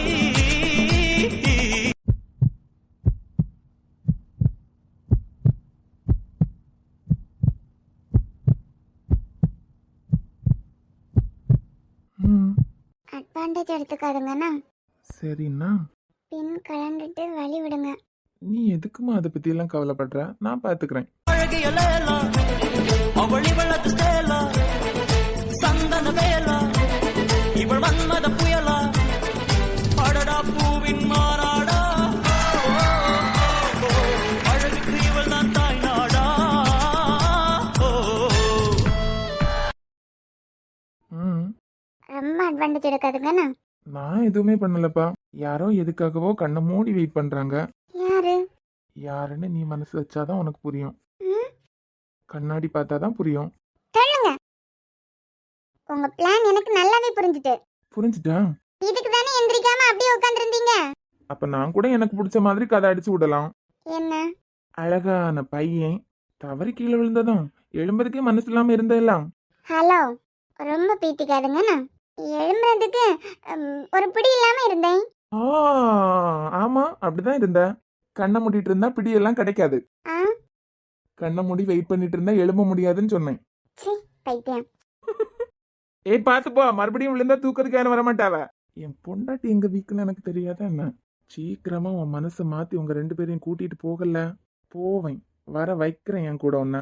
அட்வான்டேஜ் எடுத்துக்காதுங்கண்ணா. சரிண்ணா, பின் கலந்துட்டு வழி விடுங்க. நீ எதுக்குமா அதை பத்தி எல்லாம் கவலைப்படுற, நான் பாத்துக்கிறேன். அழகிய லேலா, அவள் இவளது ஸ்டேலா, சந்தன வேலா, இவள் மன்மத புயலா, அடடா பூவின் மாறாடா, அழகுக்கு இவள் தான் தாய் நாடா. ரொம்ப அட்வான்டேஜ் எடுக்காதுங்கண்ணா. நான் எதுவுமே பண்ணலப்பா, யாரோ எதுக்காகவோ கண்ணை மூடி வெயிட் பண்றாங்க. யாரு? யாருன்னு நீ மனசு வச்சாதான் உனக்கு புரியும். கண்ணாடி பார்த்தாதான் புரியும். தள்ளுங்க. உங்க பிளான் எனக்கு நல்லாவே புரிஞ்சுட்டு. புரிஞ்சுட்டா? இதுக்கு தானே எந்திரிக்காம அப்படியே உட்கார்ந்திருந்தீங்க. அப்ப நான் கூட எனக்கு பிடிச்ச மாதிரி கதை அடிச்சு விடலாம். என்ன? அழகான பையன் தவறி கீழே விழுந்ததும் எழும்பதுக்கே மனசு இல்லாம இருந்தெல்லாம். ஹலோ, ரொம்ப பீத்திக்காதுங்கண்ணா. எழும்புறதுக்கு ஒரு பிடி இல்லாம இருந்தேன். ஆ, ஆமா அப்படிதான் இருந்த. கண்ணை மூடிட்டு இருந்தா பிடியெல்லாம் கிடைக்காது. ஆ, கண்ணை மூடி வெயிட் பண்ணிட்டு இருந்தா எழும்ப முடியாதுன்னு சொன்னேன். சி பைத்தியம். ஏய் பாத்து போ, மறுபடியும் விழுந்தா தூக்கிறதுக்கு யாரும் வரமாட்டாவ. என் பொண்டாட்டி எங்க வீக்குன்னு எனக்கு தெரியாதா என்ன? சீக்கிரமா உன் மனசை மாத்தி உங்க 2 பேரையும் கூட்டிட்டு போகல. போவேன், வர வைக்கிறேன் என் கூட ஒன்ன.